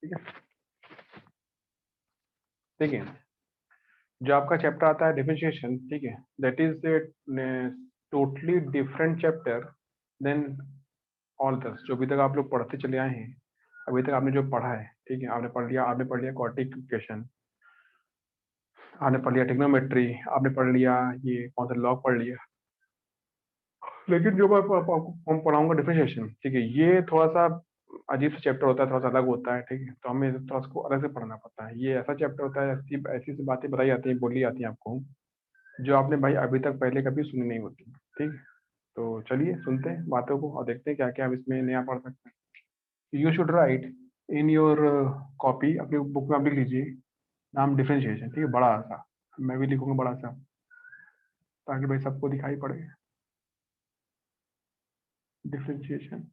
ठीक है। देखिए जो आपका चैप्टर आता है डिफरेंशिएशन, ठीक है, that is a totally different chapter than all this जो अभी तक आप लोग पढ़ते चले आए हैं। अभी तक आपने जो पढ़ा है, ठीक है, आपने पढ़ लिया क्वाड्रेटिक इक्वेशन, आपने पढ़ लिया ट्रिग्नोमेट्री, आपने पढ़ लिया ये कौन सा लॉग पढ़ लिया। लेकिन जो मैं आपको हम पढ़ाऊंगा डिफरेंशिएशन, ठीक है, ये थोड़ा सा अजीब सा चैप्टर होता है, थोड़ा सा अलग होता है, ठीक है, तो हमें थोड़ा उसको अलग से पढ़ना पड़ता है। ये ऐसा चैप्टर होता है, ऐसी ऐसी सी बातें बताई जाती हैं, बोली जाती हैं आपको, जो आपने भाई अभी तक पहले कभी सुनी नहीं होती। ठीक है, तो चलिए सुनते हैं बातों को और देखते हैं क्या क्या हम इसमें नया पढ़ सकते हैं। You should write in your copy, अपनी बुक में आप लिख लीजिए नाम डिफरेंशिएशन, ठीक है, बड़ा सा, मैं भी लिखूंगा बड़ा सा ताकि भाई सबको दिखाई पड़े। डिफरेंशिएशन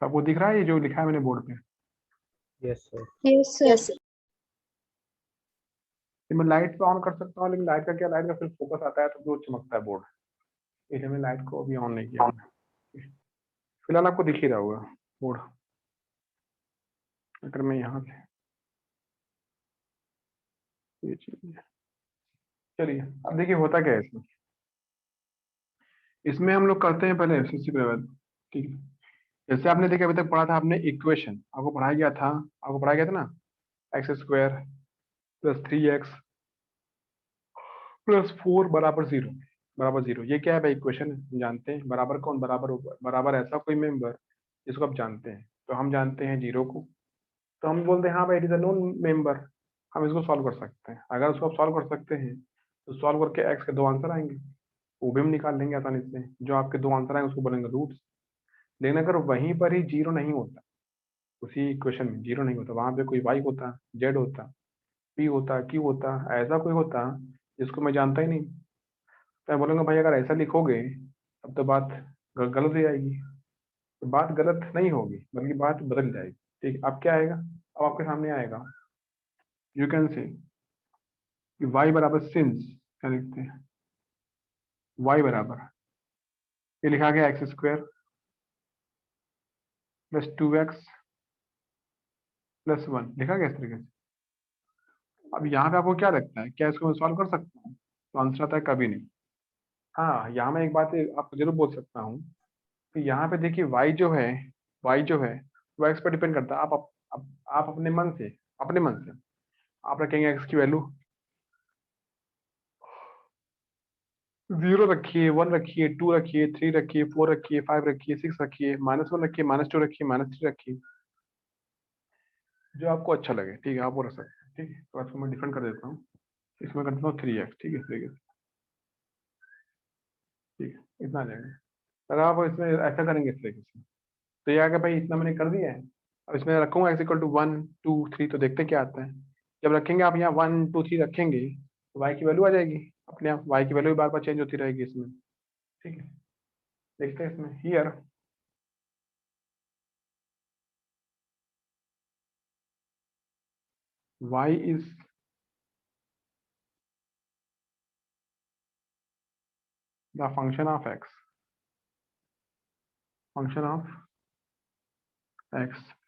सबको दिख रहा है ये जो लिखा है मैंने बोर्ड पे? Yes sir. Yes, sir. ये मैं लाइट पे ऑन कर सकता हूँ, लेकिन लाइट का क्या, लाइट का फिर फोकस आता है तो जो चमकता है बोर्ड, इसलिए मैं लाइट को अभी ऑन नहीं किया मैंने। फिलहाल आपको दिख ही रहा होगा बोर्ड। अगर मैं यहाँ से ये चीज, चलिए अब देखिए होता क्या है इसमें। इसमें हम लोग करते हैं पहले एफसीसी के बाद, ठीक है। जैसे आपने देखा अभी तक पढ़ा था आपने इक्वेशन, आपको पढ़ाया गया था, ना, x square plus 3x plus 4 बराबर जीरो, ये क्या है भाई इक्वेशन, जानते हैं। बराबर कौन, बराबर ऐसा कोई मेंबर जिसको आप जानते हैं, तो हम जानते हैं जीरो को, तो हम बोलते हैं हाँ भाई it is a known member, हम इसको सॉल्व कर सकते हैं। अगर उसको आप सॉल्व कर सकते हैं तो सॉल्व करके एक्स के दो आंसर आएंगे, वो भी हम निकाल लेंगे आसानी से। जो आपके दो आंसर आएंगे उसको बोलेंगे रूट्स। लेकिन अगर वहीं पर ही जीरो नहीं होता, उसी इक्वेशन में जीरो नहीं होता, वहां पे कोई वाई होता, जेड होता, पी होता, क्यू होता, ऐसा कोई होता जिसको मैं जानता ही नहीं, तो मैं बोलूंगा भाई अगर ऐसा लिखोगे तब तो बात गलत हो जाएगी। तो बात गलत नहीं होगी बल्कि बात बदल जाएगी। ठीक, अब क्या आएगा, अब आपके सामने आएगा, यू कैन से कि y बराबर सिंस, क्या लिखते हैं, y बराबर, ये लिखा गया x square plus 2x plus 1, लिखा गया इस तरीके से। अब यहाँ पे आपको क्या लगता है, क्या इसको मैं सॉल्व कर सकता हूँ? तो आंसर आता है कभी नहीं। हाँ, यहाँ मैं एक बात आपको जरूर बोल सकता हूँ कि यहाँ पे देखिए y जो है वो x पर डिपेंड करता है। आप अपने मन से, आप रखेंगे x की वैल्यू जीरो रखिए, 1 रखिए, 2 रखिए, 3 रखिए, 4 रखिए, 5 रखिए, 6 रखिए, -1 रखिए, -2 रखिए, -3 रखिए, जो आपको अच्छा लगे, ठीक है, आप वो रख सकते हैं। ठीक है, तो इसको मैं डिफरेंट कर देता हूँ, इसमें कर देता हूँ 3x, ठीक है, इस तरीके से, ठीक है, इतना आ जाएगा। अगर आप इसमें ऐसा करेंगे इस तरीके से, तो ये आगे भाई इतना मैंने कर दिया है। अब इसमें रखूंगा x इक्वल टू 1 2 3, तो देखते क्या आता है। जब रखेंगे आप यहाँ 1 2 3 रखेंगे तो y की वैल्यू आ जाएगी अपने आप, y की वैल्यू भी बार बार चेंज होती रहेगी इसमें। ठीक है, देखते हैं इसमें here y is the function of x,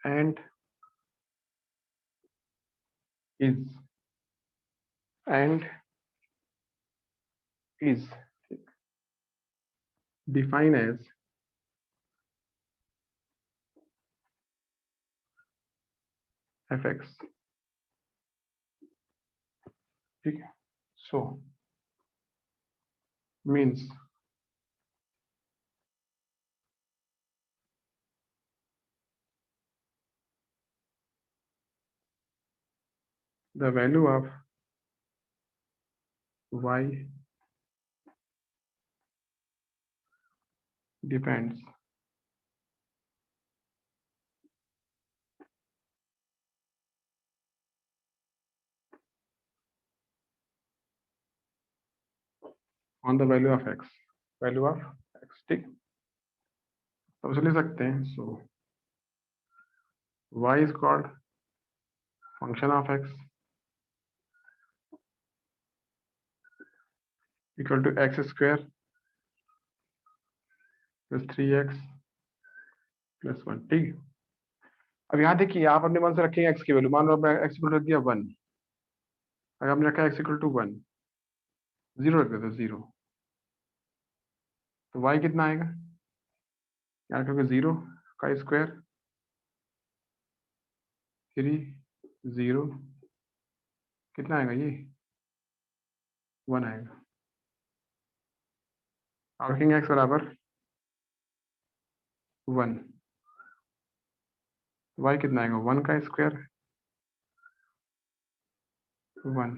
and is and is defined as fx। ठीक है, so means the value of y depends on the value of x, ठीक, तो उसे लिख सकते हैं, so y is called function of x equal to x square plus 3x plus 1, ठीक है। अब यहाँ देखिए, आप अपने मन से रखेंगे x की वैल्यू, मान लो x इक्वल रख दिया 1, अगर हमने रखा x इक्वल टू 1, 0 रख देते 0, तो y कितना आएगा, यहाँ क्योंकि 0 का स्क्वायर 3 0 कितना आएगा, ये 1 आएगा। आप रखेंगे x बराबर 1, y कितना आएगा, 1 का स्क्वायर 1,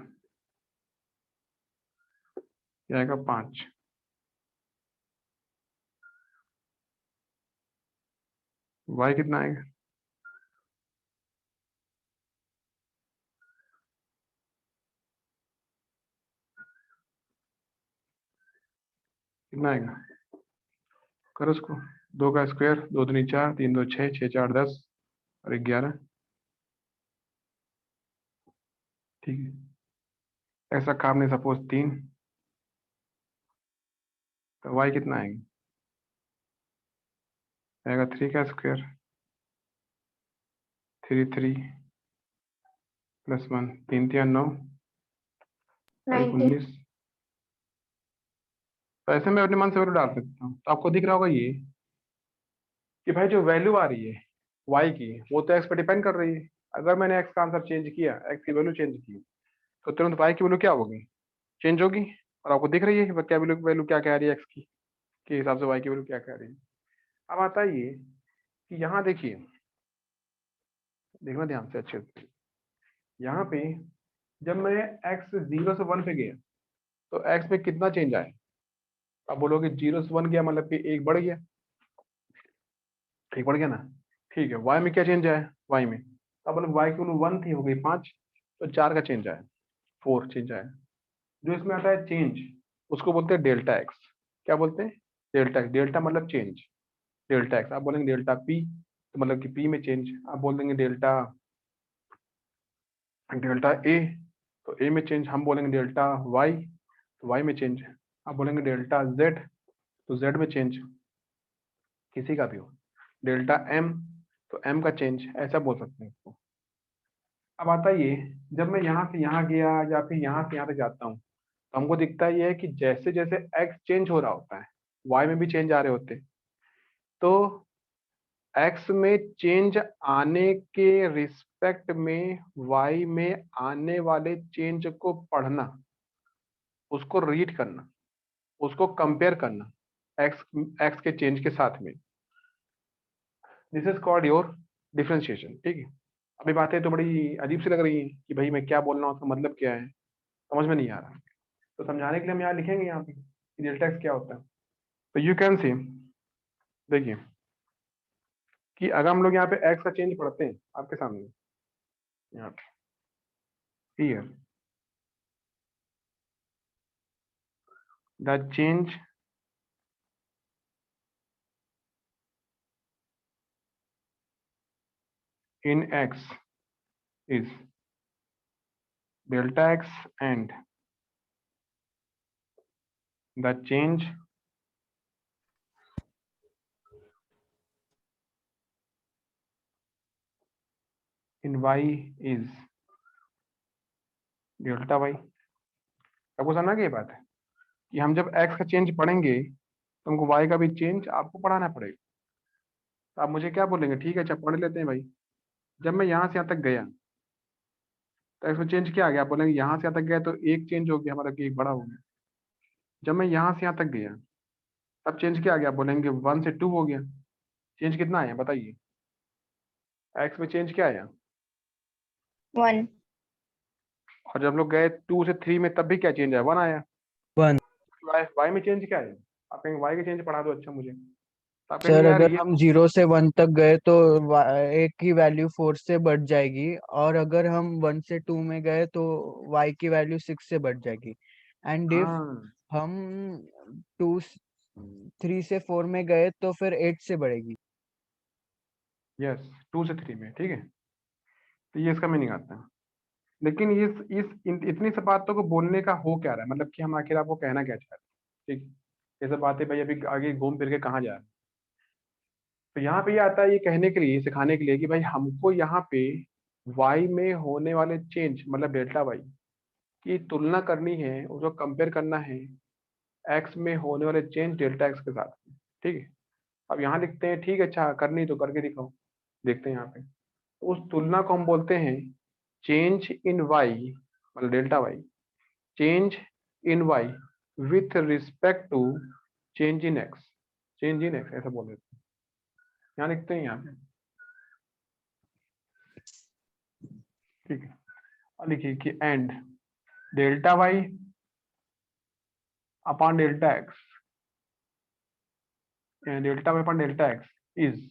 ये आएगा 5। y कितना आएगा, कितना आएगा, करो उसको, 2 का स्क्वायर 2 दूनी 4, 3 2 6, 6 4 10 और 11, ठीक है। ऐसा काम नहीं, सपोज 3, तो y कितना आएगा, आएगा 3 का स्क्वायर 3 3 प्लस 1, 3 3 9, 19। तो ऐसे में अपने मन से वैल्यू डाल सकता हूँ। तो आपको दिख रहा होगा ये कि भाई जो वैल्यू आ रही है y की, वो तो x पर डिपेंड कर रही है। अगर मैंने x का आंसर चेंज किया, x की वैल्यू चेंज की, तो तुरंत y की वैल्यू क्या होगी, चेंज होगी। और आपको दिख रही है कि क्या वैल्यू क्या कह रही है x की, के हिसाब से y की वैल्यू क्या कह रही है। अब आता है ये कि यहाँ देखिए, देखना ध्यान से अच्छे से, यहाँ पे जब मैं x 0 से 1 पे गया, तो x में कितना चेंज आया। आप बोलोगे 0 से 1 गया मतलब कि एक बढ़ गया, एक बढ़ गया ना, ठीक है। y में क्या चेंज आया, y में, अब बोलो y की वैल्यू 1 थी, हो गई 5, तो 4 का चेंज आया, 4 चेंज आया। जो इसमें आता है चेंज, उसको बोलते हैं डेल्टा एक्स। क्या बोलते हैं, डेल्टा एक्स। डेल्टा मतलब चेंज, डेल्टा एक्स। आप बोलेंगे डेल्टा पी, तो मतलब कि पी में चेंज। आप बोल देंगे डेल्टा डेल्टा ए, तो ए में चेंज। हम बोलेंगे डेल्टा वाई, तो वाई में चेंज। आप बोलेंगे डेल्टा जेड, तो जेड में चेंज, किसी का भी हो। डेल्टा एम, तो एम का चेंज, ऐसा बोल सकते हैं इसको। अब आता है ये, जब मैं यहाँ से यहाँ गया या फिर यहाँ से यहाँ तक जाता हूँ, तो हमको दिखता है ये है कि जैसे जैसे एक्स चेंज हो रहा होता है, वाई में भी चेंज आ रहे होते हैं। तो एक्स में चेंज आने के रिस्पेक्ट में वाई में आने वाले चेंज को पढ़ना, उसको रीड करना, उसको कंपेयर करना एक्स एक्स के चेंज के साथ में, this is called your differentiation, ठीक है। अभी बातें तो बड़ी अजीब सी लग रही है कि भाई मैं क्या बोल रहा हूँ, उसका मतलब क्या है, समझ में नहीं आ रहा। तो समझाने के लिए हम यहाँ लिखेंगे यहाँ पे कि डेल्टा एक्स क्या होता है। तो यू कैन सी, देखिए कि अगर हम लोग यहाँ पे एक्स का चेंज पढ़ते हैं आपके सामने, यहाँ पे here the change in x is delta x and the change in y is delta y। आपको समझना क्या ये बात है कि हम जब x का चेंज पढ़ेंगे तो हमको y का भी चेंज आपको पढ़ाना पड़ेगा। तो आप मुझे क्या बोलेंगे, ठीक है अच्छा पढ़ लेते हैं भाई। जब मैं यहाँ से यहाँ तक गया, तो x में चेंज क्या आ गया, आप बोलेंगे यहाँ से यहाँ तक गया तो एक चेंज हो गया हमारा, कि एक बड़ा हो गया। जब मैं यहाँ से यहाँ तक गया, तब चेंज क्या आ गया, आप बोलेंगे 1 से 2 हो गया। चेंज कितना आया बताइए, x में चेंज क्या आया, 1। और जब लोग गए 2 से 3 में, तब भी क्या चेंज आया, 1 आया। 1। वाई में चेंज क्या है, आप कहेंगे वाई का चेंज पढ़ा दो अच्छा मुझे, तो आप सर कहेंगे यार अगर ये हम 0 से 1 तक गए तो a की वैल्यू 4 से बढ़ जाएगी, और अगर हम 1 से 2 में गए तो y की वैल्यू 6 से बढ़ जाएगी। एंड इफ हाँ हम 2 3 से 4 में गए तो फिर 8 से बढ़ेगी। यस, 2 से 3 में, ठीक है। तो ये इसका मीनिंग आता है। लेकिन इतनी सी बातों को बोलने का हो क्या रहा है, मतलब कि हम आखिर आपको कहना क्या चाह रहे हैं, ठीक। ये सब बातें भाई अभी आगे घूम फिर के कहाँ जा रहे हैं, तो यहाँ पे ये आता है ये कहने के लिए, सिखाने के लिए कि भाई हमको यहाँ पे y में होने वाले चेंज मतलब डेल्टा y की तुलना करनी है, उसको कंपेयर करना है x में होने वाले चेंज डेल्टा x के साथ। ठीक है, अब यहाँ लिखते हैं ठीक है, अच्छा करनी तो करके दिखाओ। देखते हैं यहाँ पे, उस तुलना को हम बोलते हैं चेंज इन y मतलब delta y, change in y with respect to change in x, change in x ऐसा बोल देते हैं। यहाँ लिखते हैं यहाँ पे, ठीक है। और लिखिए कि and delta y upon delta x, delta y upon delta x is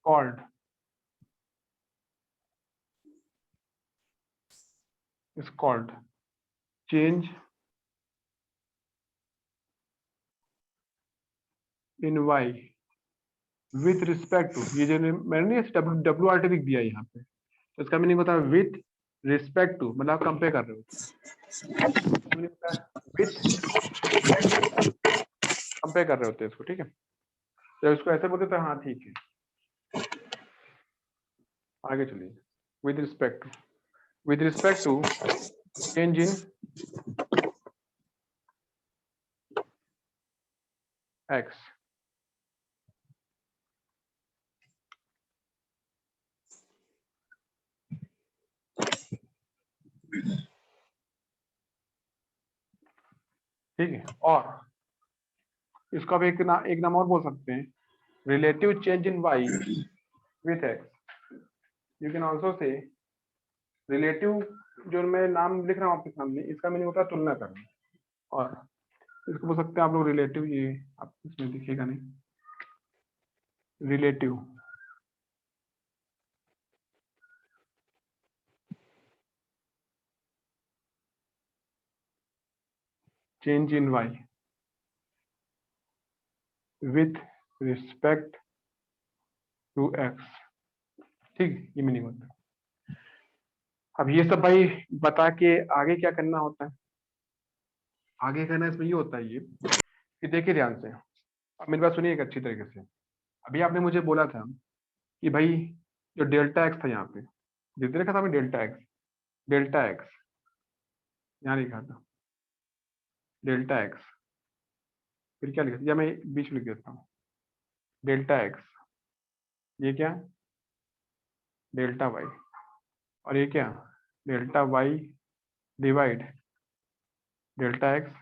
called change in y with respect to, ये जो मैंने डब्ल्यू आर टी लिख दिया यहाँ पे, तो इसका मीनिंग होता है विथ रिस्पेक्ट टू, मतलब आप कंपेयर कर रहे हो, विथ कंपेयर कर रहे होते हैं इसको। ठीक है, जब इसको ऐसे बोलते तो हाँ ठीक है, आगे चलिए। With respect to change in x, ठीक है। और इसको आप एक नाम और बोल सकते हैं, relative change in y with x. You can also say relative, जो मैं नाम लिख रहा हूँ आपके सामने, इसका मीनिंग होता है तुलना करना। और इसको बोल सकते हैं आप लोग रिलेटिव, ये आप इसमें दिखेगा नहीं, relative change in y with respect to x. ठीक, ये मीनिंग होता है। अब ये सब भाई बता के आगे क्या करना होता है, आगे करना इसमें ये होता है ये कि देखिए ध्यान से, अब मेरी बात सुनिए एक अच्छी तरीके से। अभी आपने मुझे बोला था कि भाई जो डेल्टा एक्स था यहाँ पे, जितने लिखा था हमें डेल्टा एक्स यहाँ लिखा था डेल्टा एक्स, फिर क्या लिखा, या मैं बीच में लिख देता हूँ डेल्टा एक्स, ये क्या डेल्टा वाई, और ये क्या delta y divide delta x.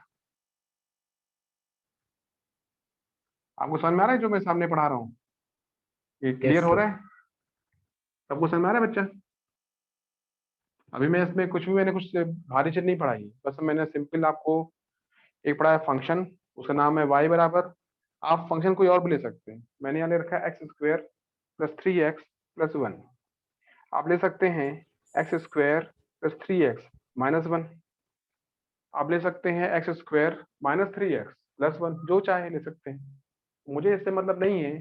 आपको समझ में आ रहा है जो मैं सामने पढ़ा रहा हूँ, ये क्लियर हो रहा है? सबको समझ में आ रहा है बच्चा? अभी मैं इसमें कुछ भी, मैंने कुछ भारी चीज नहीं पढ़ाई, बस मैंने सिंपल आपको एक पढ़ा है फंक्शन, उसका नाम है y बराबर, आप फंक्शन कोई और भी ले सकते हैं, मैंने यहाँ ले रखा है x square plus 3x plus 1। आप ले सकते हैं x square plus 3x minus 1, आप ले सकते हैं x square minus 3x plus 1, जो चाहे ले सकते हैं। मुझे इससे मतलब नहीं है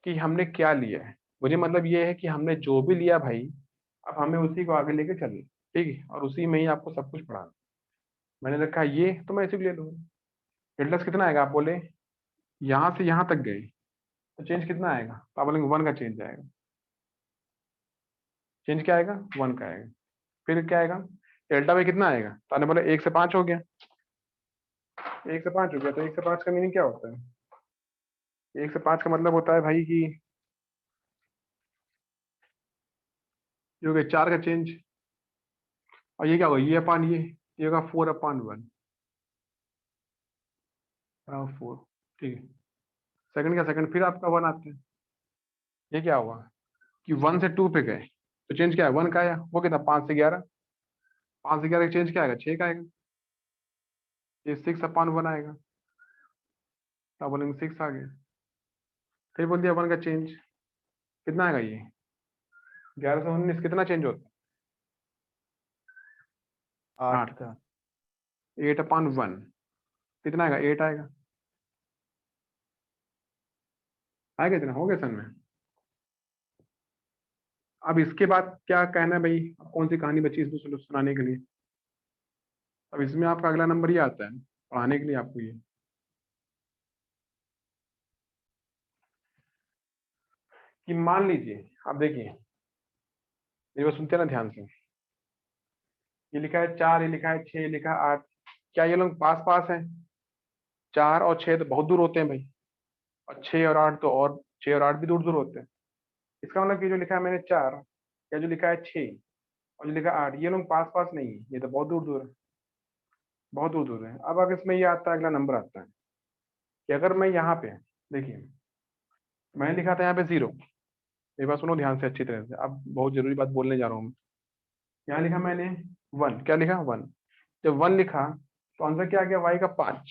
कि हमने क्या लिया है, मुझे मतलब ये है कि हमने जो भी लिया भाई, अब हमें उसी को आगे लेके चलना, ठीक है, और उसी में ही आपको सब कुछ पढ़ाना। मैंने रखा है ये, तो मैं इसी को ले लूँगा। डेल्टा कितना आएगा, आप बोले यहाँ से यहाँ तक गए तो चेंज कितना आएगा, तो आप बोलेंगे 1 का चेंज आएगा। चेंज क्या आएगा, 1 का आएगा। फिर क्या आएगा, डेल्टा में कितना आएगा, तो आपने बोला 1 से 5 हो गया, 1 से 5 हो गया, तो 1 से 5 का मीनिंग क्या होता है, 1 से 5 का मतलब होता है भाई कि ये हो गया 4 का चेंज, और ये क्या होगा, ये अपान ये होगा 4/1, 4, ठीक है। सेकंड क्या, सेकंड फिर आपका 1 आता है, ये क्या हुआ कि 1 से 2 पे गए तो चेंज क्या है, 1 का आया, वो कितना 5 से 11, 5 से 11 का चेंज क्या आएगा, 6 का आएगा, ये 6/1 आएगा, तो आप बोलेंगे 6 आ गया। फिर बोल दिया 1 का चेंज कितना आएगा, ये 11 से 19 कितना चेंज होता है, 8 का 8/1 कितना आएगा, 8 आएगा। आएगा इतना, हो गया सन में। अब इसके बाद क्या कहना है भाई, अब कौन सी कहानी बची इसमें सुनाने के लिए। अब इसमें आपका अगला नंबर ये आता है पढ़ाने के लिए आपको, ये कि मान लीजिए, आप देखिए मेरी बात सुनते हैं ना ध्यान से, ये लिखा है 4, ये लिखा है 6, ये लिखा है 8, क्या ये लोग पास पास हैं? 4 और 6 तो बहुत दूर होते हैं भाई, और 6 और 8 तो और 6 और 8 भी दूर दूर होते हैं। इसका मतलब कि जो लिखा है मैंने 4 या जो लिखा है 6 और जो लिखा है 8, ये लोग पास पास नहीं है, ये तो बहुत दूर दूर है, बहुत दूर दूर है। अब अगर इसमें ये आता है, अगला नंबर आता है कि अगर मैं यहाँ पे, देखिए मैंने लिखा था यहाँ पे 0, मेरी बात सुनो ध्यान से अच्छी तरह से, अब बहुत जरूरी बात बोलने जा रहा हूँ मैं। यहाँ लिखा मैंने 1, क्या लिखा 1, जब 1 लिखा तो आंसर क्या आ गया, y का 5,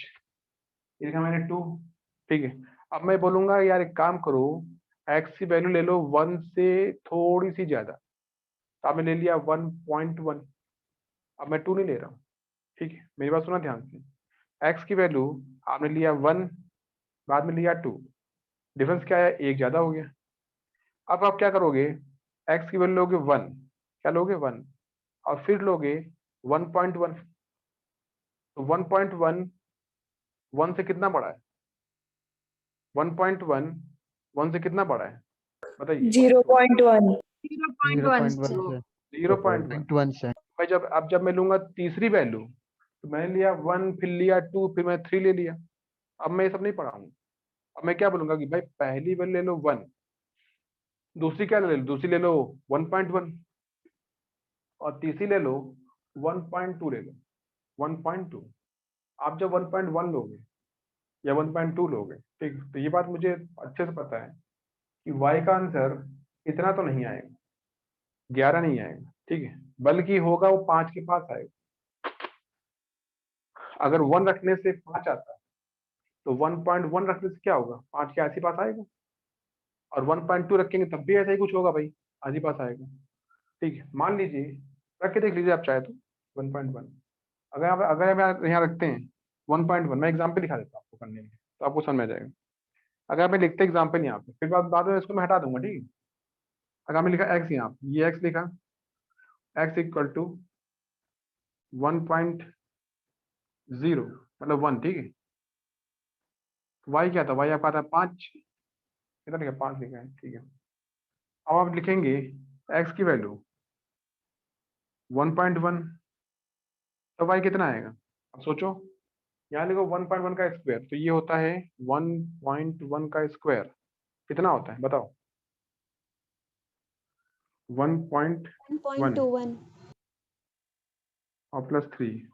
ये लिखा मैंने 2, ठीक है। अब मैं बोलूंगा यार एक काम करो, x की वैल्यू ले लो 1 से थोड़ी सी ज्यादा, तो आपने ले लिया 1.1, अब मैं 2 नहीं ले रहा हूँ, ठीक है। मेरी बात सुना ध्यान से, x की वैल्यू आपने लिया 1, बाद में लिया 2, डिफरेंस क्या है, एक ज्यादा हो गया। अब आप क्या करोगे, x की वैल्यू लोगे 1, क्या लोगे 1, और फिर लोगे 1.1, तो 1.1 1 से कितना बड़ा है, 1.1 1 से कितना बड़ा है बताइए। 0.1 0.1 से 0.1। 0.1 से मैं जब मैं लूंगा तीसरी वैल्यू, तो मैंने लिया 1, फिर लिया 2, फिर मैं 3 ले लिया। अब मैं ये सब नहीं पढ़ा हूँ, अब मैं क्या बोलूंगा कि भाई पहली वैल्यू ले लो 1, दूसरी क्या ले लो, दूसरी ले लो 1.1, और तीसरी ले लो 1.2 ले लो, 1.2। आप जब 1.1 लोगे या 1.2 लोगे, ठीक, तो ये बात मुझे अच्छे से पता है कि y का आंसर इतना तो नहीं आएगा, 11 नहीं आएगा, ठीक है, बल्कि होगा वो 5 के पास आएगा। अगर 1 रखने से 5 आता है, तो 1.1 रखने से क्या होगा, 5 के आस ही पास आएगा, और 1.2 रखेंगे तब भी ऐसा ही कुछ होगा भाई, आस ही पास आएगा, ठीक है। मान लीजिए, रख के देख लीजिए आप चाहे तो 1.1, अगर आप यहाँ रखते हैं 1.1, मैं एग्जाम्पल दिखा देता हूँ आपको करने में, तो आपको समझ में आ जाएगा। अगर मैं लिखते एग्जाम्पल यहाँ पे, फिर बाद में इसको मैं हटा दूंगा, ठीक है। अगर मैं लिखा x, यहाँ पे ये x लिखा, x इक्वल टू 1.0 मतलब 1, ठीक है। y क्या था, y आपका था 5, कितना लिखा, 5 लिखा है, ठीक है। अब आप लिखेंगे x की वैल्यू 1.1, तो y कितना आएगा, अब सोचो, यहाँ लिखो 1.1 का स्क्वायर, तो ये होता है 1.1 का स्क्वायर, कितना होता है बताओ, 1.1 1.21 और प्लस 3,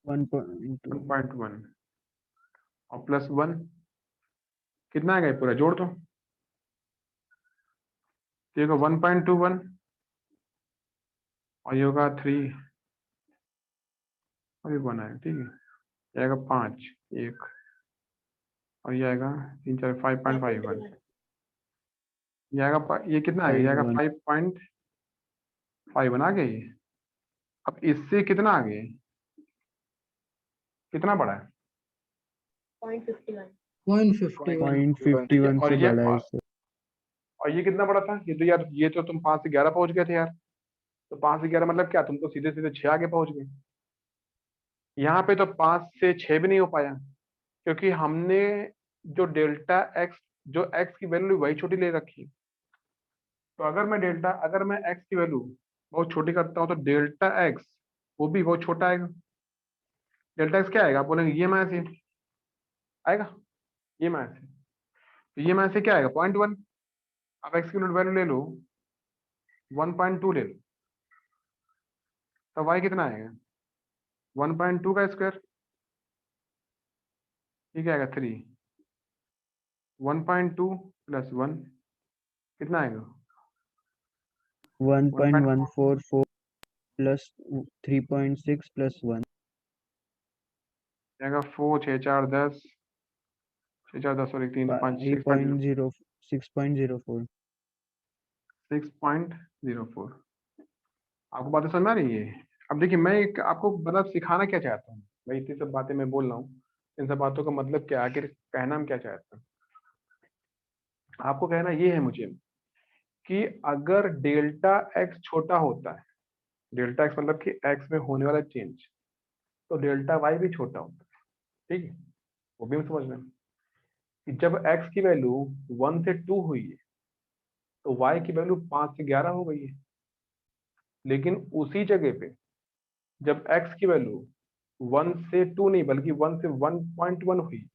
1.2 1.1 और प्लस 1, कितना आएगा ये पूरा जोड़ दो, तो ये 1.21 और ये होगा 3 और ये 1 आएगा, ठीक है। ये आएगा 5, 1 और ये आएगा 3 4 5.51, ये आएगा ये कितना आएगा, ये आएगा 5.1 5.51 आ गया ये। अब इससे कितना आ गया, कितना बड़ा है, 0.51 ठीक है। से बड़ा है इससे। और ये कितना बड़ा था, ये तो यार, ये तो तुम 5 से 11 पहुंच गए थे यार, तो 5 से 11 मतलब क्या, तुम तो सीधे सीधे 6 आगे पहुंच गए। यहाँ पे तो 5 से 6 भी नहीं हो पाया, क्योंकि हमने जो डेल्टा एक्स, जो एक्स की वैल्यू वही छोटी ले रखी, तो अगर मैं एक्स की वैल्यू बहुत छोटी करता हूँ, तो डेल्टा एक्स वो भी बहुत छोटा आएगा। डेल्टा एक्स क्या आएगा, आप बोलेंगे ये माइनस ये आएगा, ये माइनस है, तो ये माइनस से क्या आएगा 0.1। अब एक्स की वैल्यू ले लो 1.2 ले लो, तो वाई कितना आएगा 1.2 का स्क्वायर, ठीक आएगा 3, 1.2 प्लस 1 कितना आएगा 1.4 1.144 प्लस 3.6 प्लस 1 आएगा 4 6 4 10, 6 4 10 और 1 3 5 6.0 6.04 6.04। आपको बातें समझ में आ रही है। अब देखिए मैं एक आपको मतलब सिखाना क्या चाहता हूँ, भाई इतनी सब बातें मैं बोल रहा हूँ, इन सब बातों का मतलब क्या है, आखिर कहना हम क्या चाहते हैं। आपको कहना ये है मुझे कि अगर डेल्टा एक्स छोटा होता है, डेल्टा एक्स मतलब कि एक्स में होने वाला चेंज, तो डेल्टा वाई भी छोटा होता है, ठीक है। वो भी हम समझ रहे हैं कि जब एक्स की वैल्यू 1 से 2 हुई है, तो y की वैल्यू 5 से 11 हो गई है। लेकिन उसी जगह पे जब x की वैल्यू 1 से 2 नहीं बल्कि 1 से 1.1 हुई,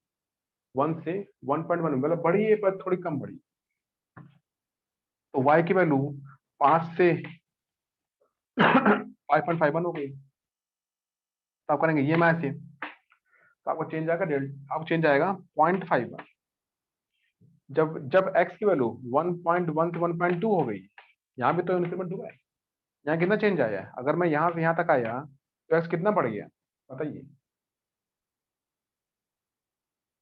1 से 1.1 मतलब बढ़ी है पर थोड़ी कम बढ़ी, तो y की वैल्यू 5 से 5.51 हो गई। तो आप करेंगे ये मैथ है, तो आपको चेंज आएगा आपको चेंज आएगा 0.51। जब जब x की वैल्यू 1.1 से 1.2 हो गई, यहाँ भी तो इंक्रीमेंट हुआ है, यहाँ कितना चेंज आया है? अगर मैं यहाँ से यहाँ तक आया तो x कितना बढ़ गया बताइए?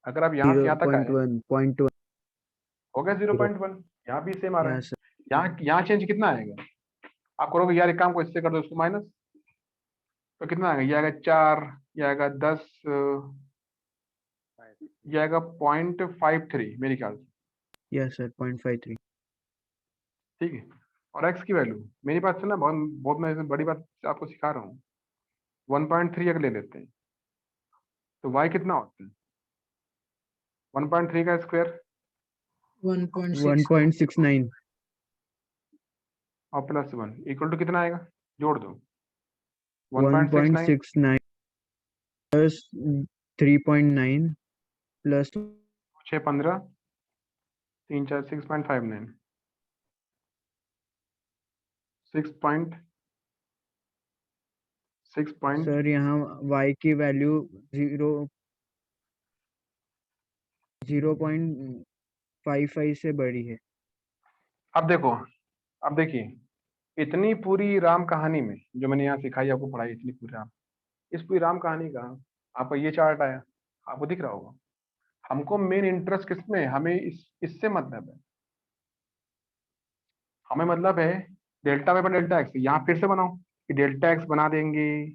अगर आप यहाँ से यहाँ तक आए 0.1 हो गया 0.1, यहाँ भी सेम आ रहा है। यस यहाँ चेंज कितना आएगा? आप करोगे यार एक काम को इससे कर दो इसको माइनस, तो कितना आएगा? ये आएगा 4, ये आएगा 10, ये आएगा 0.53 मेरे ख्याल से, यस सर 0.53 ठीक है। और x की वैल्यू मेरी बात सुनना, बहुत बहुत मैं इसमें बड़ी बात आपको सिखा रहा हूँ। 1.3 अगर ले लेते हैं तो y कितना होता है? 1.3 का स्क्वायर 1.69 और प्लस 1 इक्वल टू कितना आएगा? जोड़ दो 1.69 1.69 प्लस 3.9 प्लस 6 15 3 4 6.59 6 पॉइंट सर यहाँ y की वैल्यू 0.55 से बड़ी है। अब देखो, अब देखिए इतनी पूरी राम कहानी में जो मैंने यहाँ सिखाई आपको पढ़ाई, इतनी पूरी राम, इस पूरी राम कहानी का आपका ये चार्ट आया, आपको दिख रहा होगा। हमको मेन इंटरेस्ट किसमें है? हमें इससे मतलब है, हमें मतलब है डेल्टा वाई पर डेल्टा एक्स। यहाँ फिर से बनाओ कि डेल्टा एक्स बना देंगे,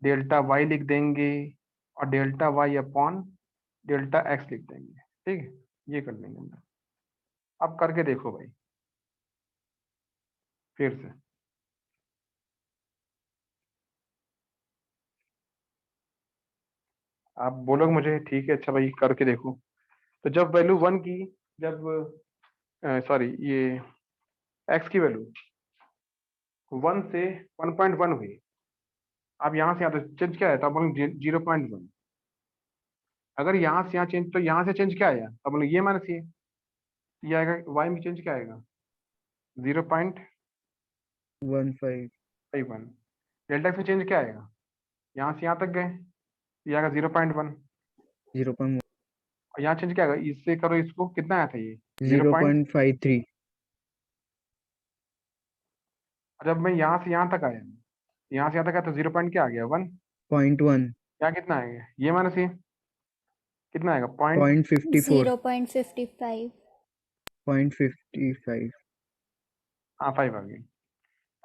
डेल्टा वाई लिख देंगे और delta y upon delta x लिख देंगे, ठीक है। ये कर लेंगे हम। अब करके देखो भाई फिर से, आप बोलोगे मुझे ठीक है अच्छा भाई करके देखो। तो जब वैल्यू 1 की, जब सॉरी ये एक्स की वैल्यू 1 से 1.1 हुई, अब यहाँ से यहाँ तो चेंज क्या है? तो आप बोलेंगे 0.1। अगर यहाँ से यहाँ चेंज, तो यहाँ से चेंज क्या आया? अब बोले ये माइनस ये आएगा, वाई में चेंज क्या आएगा? 0.51। 15 डेल्टा एक्स में चेंज क्या आएगा? यहाँ से यहाँ तक गए, ये आएगा 0.1। 0.1 और यहाँ चेंज क्या आएगा? इससे करो इसको, कितना आया था ये? 0. 0.53 जब मैं यहाँ से यहाँ तक आया, यहाँ से यहाँ तक आया तो 0 पॉइंट क्या आ गया? 1। 0.1 यहाँ कितना आएगा? ये माइनस ये कितना आएगा? 0.54 0.55 0.55 हाँ 5 आ गई।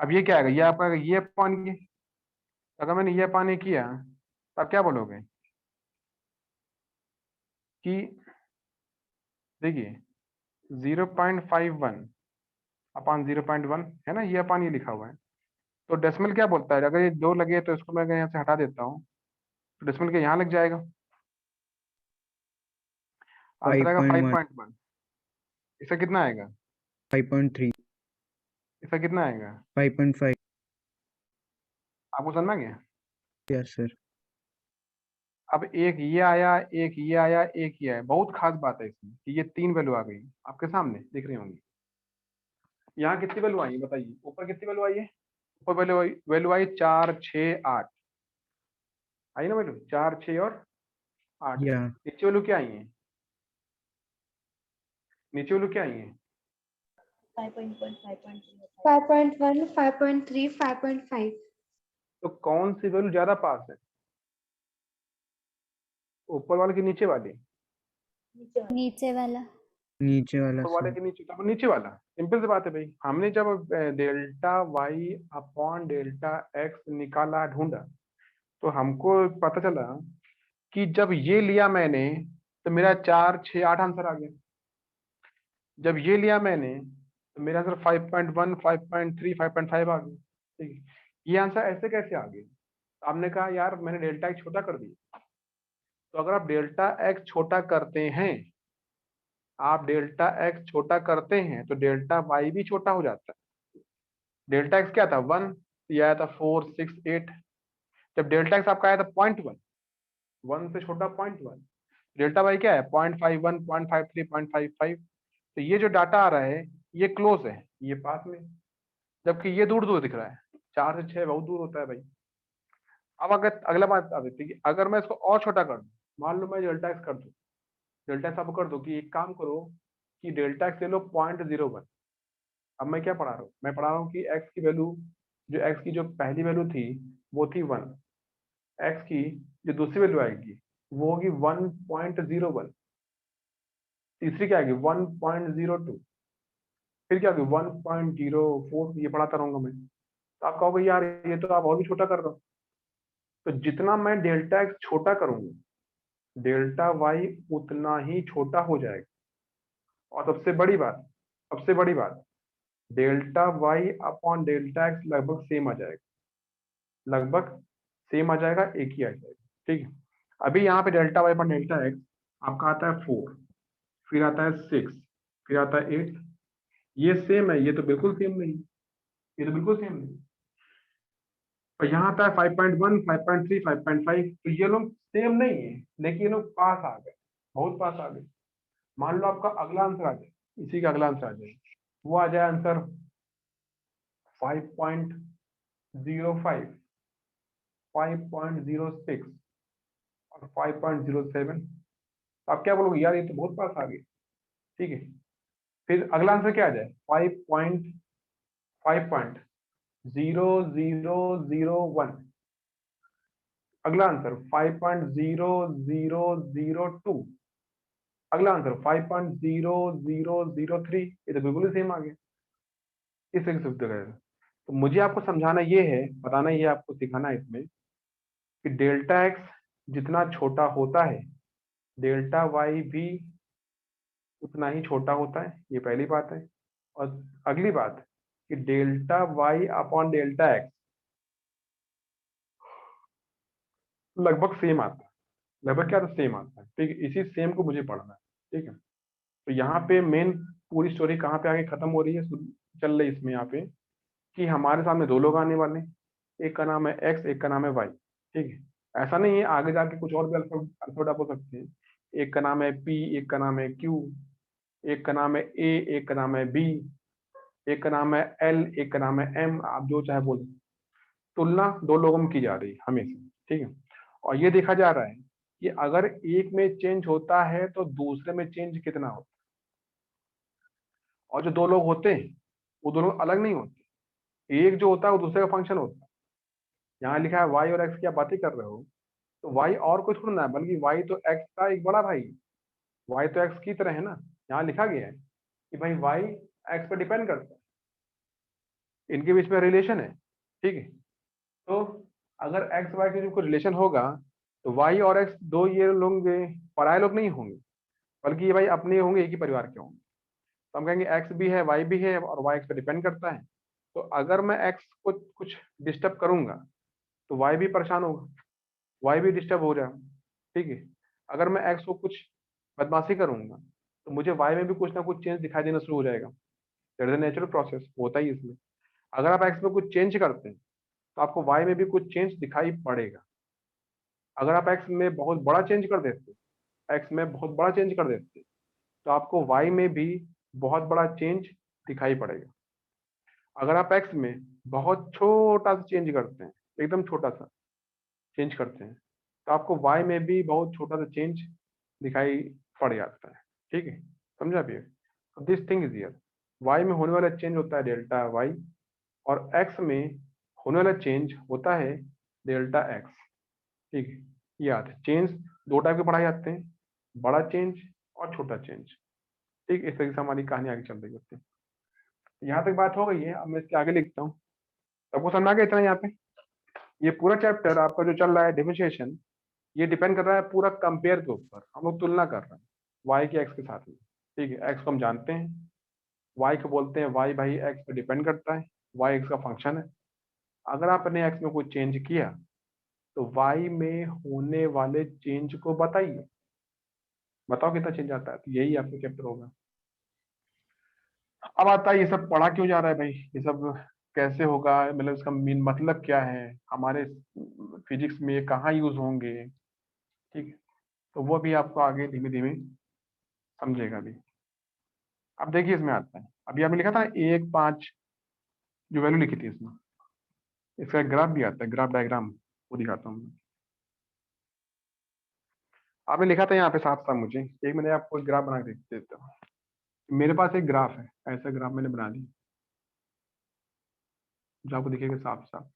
अब ये क्या आएगा? ये आपका आएगा ये अपॉन ये। अगर मैंने ये अपॉन ये किया तो आप क्या बोलोगे कि देखिए 0.51 अपॉन 0.1 है ना, ये अपॉन ये लिखा हुआ है। तो डेसिमल क्या बोलता है? अगर ये 2 लगे तो इसको मैं अगर यहाँ से हटा देता हूँ तो डेसिमल के यहाँ लग जाएगा, आंसर आएगा 5.1 5.1। इसका कितना आएगा? 5.3 इसका कितना आएगा? 5.5 आपको समझ में आ गया? यस सर अब एक ये आया, एक ये आया, एक ये आया। बहुत खास बात है इसमें कि ये 3 वैल्यू आ गई आपके सामने दिख रही होंगी। यहाँ कितनी वैल्यू आई बताइए? ऊपर कितनी वैल्यू आई है? ऊपर वैल्यू आई 4 6 8 आई ना वैल्यू, 4 6 और 8। या नीचे वैल्यू क्या आई है? नीचे वैल्यू क्या आई है? 5.1, 5.3, 5.5. तो कौन सी वैल्यू ज्यादा पास है, ऊपर वाले की नीचे वाली? नीचे वाला. नीचे वाला ऊपर वाले सर के नीचे, तो नीचे वाला। सिंपल सी बात है भाई, हमने जब delta y upon delta x निकाला, ढूंढा, तो हमको पता चला कि जब ये लिया मैंने तो मेरा 4 6 8 आंसर आ गया। जब ये लिया मैंने तो मेरा आंसर 5.1 5.3 5.5 आ गया, ठीक है। ये आंसर ऐसे कैसे आ गए? आपने कहा यार मैंने डेल्टा एक्स छोटा कर दिया। तो अगर आप डेल्टा एक्स छोटा करते हैं आप डेल्टा एक्स छोटा करते हैं तो डेल्टा वाई भी छोटा हो जाता है। डेल्टा एक्स क्या था 1, ये आया था 4 6 8। जब डेल्टा एक्स आपका आया था 0.1, 1 से छोटा 0.1, डेल्टा वाई क्या है 0.51 0.53 0.55। तो ये जो डाटा आ रहा है ये क्लोज है, ये पास में, जबकि ये दूर दूर दिख रहा है। 4 से 6 बहुत दूर होता है भाई। अब अगर अगला बात आ देती है कि अगर मैं इसको और छोटा कर दूं, मान लो मैं डेल्टा एक्स कर दूं, डेल्टा एक्स आप कर दो कि एक काम करो कि डेल्टा एक्स ले लो 0.01। अब मैं क्या पढ़ा रहा हूँ, मैं पढ़ा रहा हूँ कि एक्स की वैल्यू, जो एक्स की जो पहली वैल्यू थी वो थी 1, एक्स की जो दूसरी वैल्यू आएगी वो होगी 1.01, तीसरी क्या आएगी 1.02, फिर क्या होगी 1.04, ये पढ़ाता रहूंगा मैं। तो आप कहोगे यार ये तो आप और भी छोटा कर रहे हो। तो जितना मैं डेल्टा एक्स छोटा करूंगा डेल्टा वाई उतना ही छोटा हो जाएगा। और सबसे बड़ी बात, delta y upon delta x लगभग सेम आ जाएगा, लगभग सेम आ जाएगा, एक ही आ जाएगा। ठीक है। अभी यहाँ पे delta y upon delta x आपका आता है 4, फिर आता है 6, फिर आता है 8। ये सेम है, ये तो बिल्कुल सेम नहीं, ये तो बिल्कुल सेम नहीं। और यहाँ आता है 5.1 5.3 5.5। तो ये लोग सेम नहीं है, लेकिन ये लोग पास आ गए, बहुत पास आ गए। मान लो आपका अगला आंसर आ जाए, इसी का अगला आंसर आ जाए, वो आ जाए आंसर 5.05 5.06 और 5.07। आप क्या बोलोगे यार ये तो बहुत पास आ गए। ठीक है। फिर अगला आंसर क्या आ जाए 5.0001। अगला आंसर 5.0002। अगला आंसर 5.0003। ये तो बिल्कुल ही सेम आ गया। इस तरीके से उत्तर आएगा। तो मुझे आपको समझाना ये है, बताना ये आपको सिखाना है इसमें कि डेल्टा एक्स जितना छोटा होता है डेल्टा वाई भी उतना ही छोटा होता है, ये पहली बात है। और अगली बात कि delta y upon delta x लगभग सेम आता है, लगभग क्या, तो सेम आता है। ठीक है, इसी सेम को मुझे पढ़ना है। ठीक है। तो यहाँ पे मेन पूरी स्टोरी कहाँ पे आगे खत्म हो रही है, चल रही इसमें यहाँ पे कि हमारे सामने दो लोग आने वाले हैं, एक का नाम है एक्स, एक का नाम है वाई। ठीक है। ऐसा नहीं है, आगे जाके कुछ और भी अल्फाबेट हो सकते हैं। एक का नाम है पी, एक का नाम है क्यू, एक का नाम है ए, एक का नाम है बी, एक का नाम है एल, एक का नाम है एम, आप जो चाहे बोलो। तुलना दो लोगों में की जा रही है हमेशा। ठीक है। और ये देखा जा रहा है कि अगर एक में चेंज होता है तो दूसरे में चेंज कितना होता है। और जो दो लोग होते हैं वो दोनों अलग नहीं होते, एक जो होता है वो दूसरे का फंक्शन होता है। यहाँ लिखा है वाई और एक्स की आप बातें कर रहे हो, तो वाई और कुछ थोड़ा ना है, बल्कि वाई तो एक्स का एक बड़ा भाई है। वाई तो एक्स की तरह है ना। यहाँ लिखा गया है कि भाई वाई एक्स पर डिपेंड करता है, इनके बीच में रिलेशन है। ठीक है। तो अगर एक्स वाई के जो कोई रिलेशन होगा तो वाई और एक्स दो ये लोग पराये लोग नहीं होंगे, बल्कि ये भाई अपने होंगे, एक ही परिवार के होंगे। तो हम कहेंगे एक्स भी है वाई भी है और वाई एक्स पे डिपेंड करता है। तो अगर मैं एक्स को कुछ डिस्टर्ब करूंगा तो वाई भी परेशान होगा, वाई भी डिस्टर्ब हो जाएगा। ठीक है। अगर मैं एक्स को कुछ बदमाशी करूंगा तो मुझे वाई में भी कुछ ना कुछ चेंज दिखाई देना शुरू हो जाएगा। That is a natural process, होता ही इसमें। अगर आप एक्स में कुछ चेंज करते हैं तो आपको वाई में भी कुछ चेंज दिखाई पड़ेगा। अगर आप एक्स में बहुत बड़ा चेंज कर देते, एक्स में बहुत बड़ा चेंज कर देते, तो आपको वाई में भी बहुत बड़ा चेंज दिखाई पड़ेगा। अगर आप एक्स में बहुत छोटा सा चेंज करते हैं, एकदम छोटा सा चेंज करते हैं, तो आपको वाई में भी बहुत छोटा सा चेंज दिखाई पड़ जाता है। ठीक है। समझा भी। This thing is here, y में होने वाला चेंज होता है डेल्टा वाई, और एक्स में होने वाला चेंज होता है डेल्टा एक्स। ठीक है। याद है चेंज दो टाइप के पढ़ाए जाते हैं, बड़ा चेंज और छोटा चेंज। ठीक, इस तरीके से हमारी कहानी आगे चल रही होती है। यहाँ तक बात हो गई है, अब मैं इसके आगे लिखता हूँ। सबको समझ आ गया इतना यहाँ पे। ये पूरा चैप्टर आपका जो चल रहा है डिफरेंशिएशन, ये डिपेंड कर रहा है पूरा कंपेयर के ऊपर। हम लोग तुलना कर रहे हैं वाई के एक्स के साथ में। ठीक है। एक्स को हम जानते हैं, वाई को बोलते हैं वाई भाई एक्स पे डिपेंड करता है, वाई एक्स का फंक्शन है। अगर आपने एक्स में कोई चेंज किया तो वाई में होने वाले चेंज को बताइए। बताओ कितना चेंज आता है, तो यही आपका चैप्टर होगा। अब आता है ये सब पढ़ा क्यों जा रहा है भाई, ये सब कैसे होगा, मतलब इसका मीन मतलब क्या है, हमारे फिजिक्स में ये कहाँ यूज होंगे, ठीक है। तो वो भी आपको आगे धीमे धीमे समझेगा भी। अब देखिए इसमें आता है, अभी आपने लिखा था 1 5 जो वैल्यू लिखी थी इसमें, इसका एक ग्राफ भी आता है, ग्राफ डायग्राम वो दिखाता हूँ। आपने लिखा था यहाँ पे साफ साफ, मुझे एक मैंने आपको ग्राफ बना के देता हूँ। मेरे पास एक ग्राफ है, ऐसा ग्राफ मैंने बना दिया जो आपको दिखेगा साफ साफ।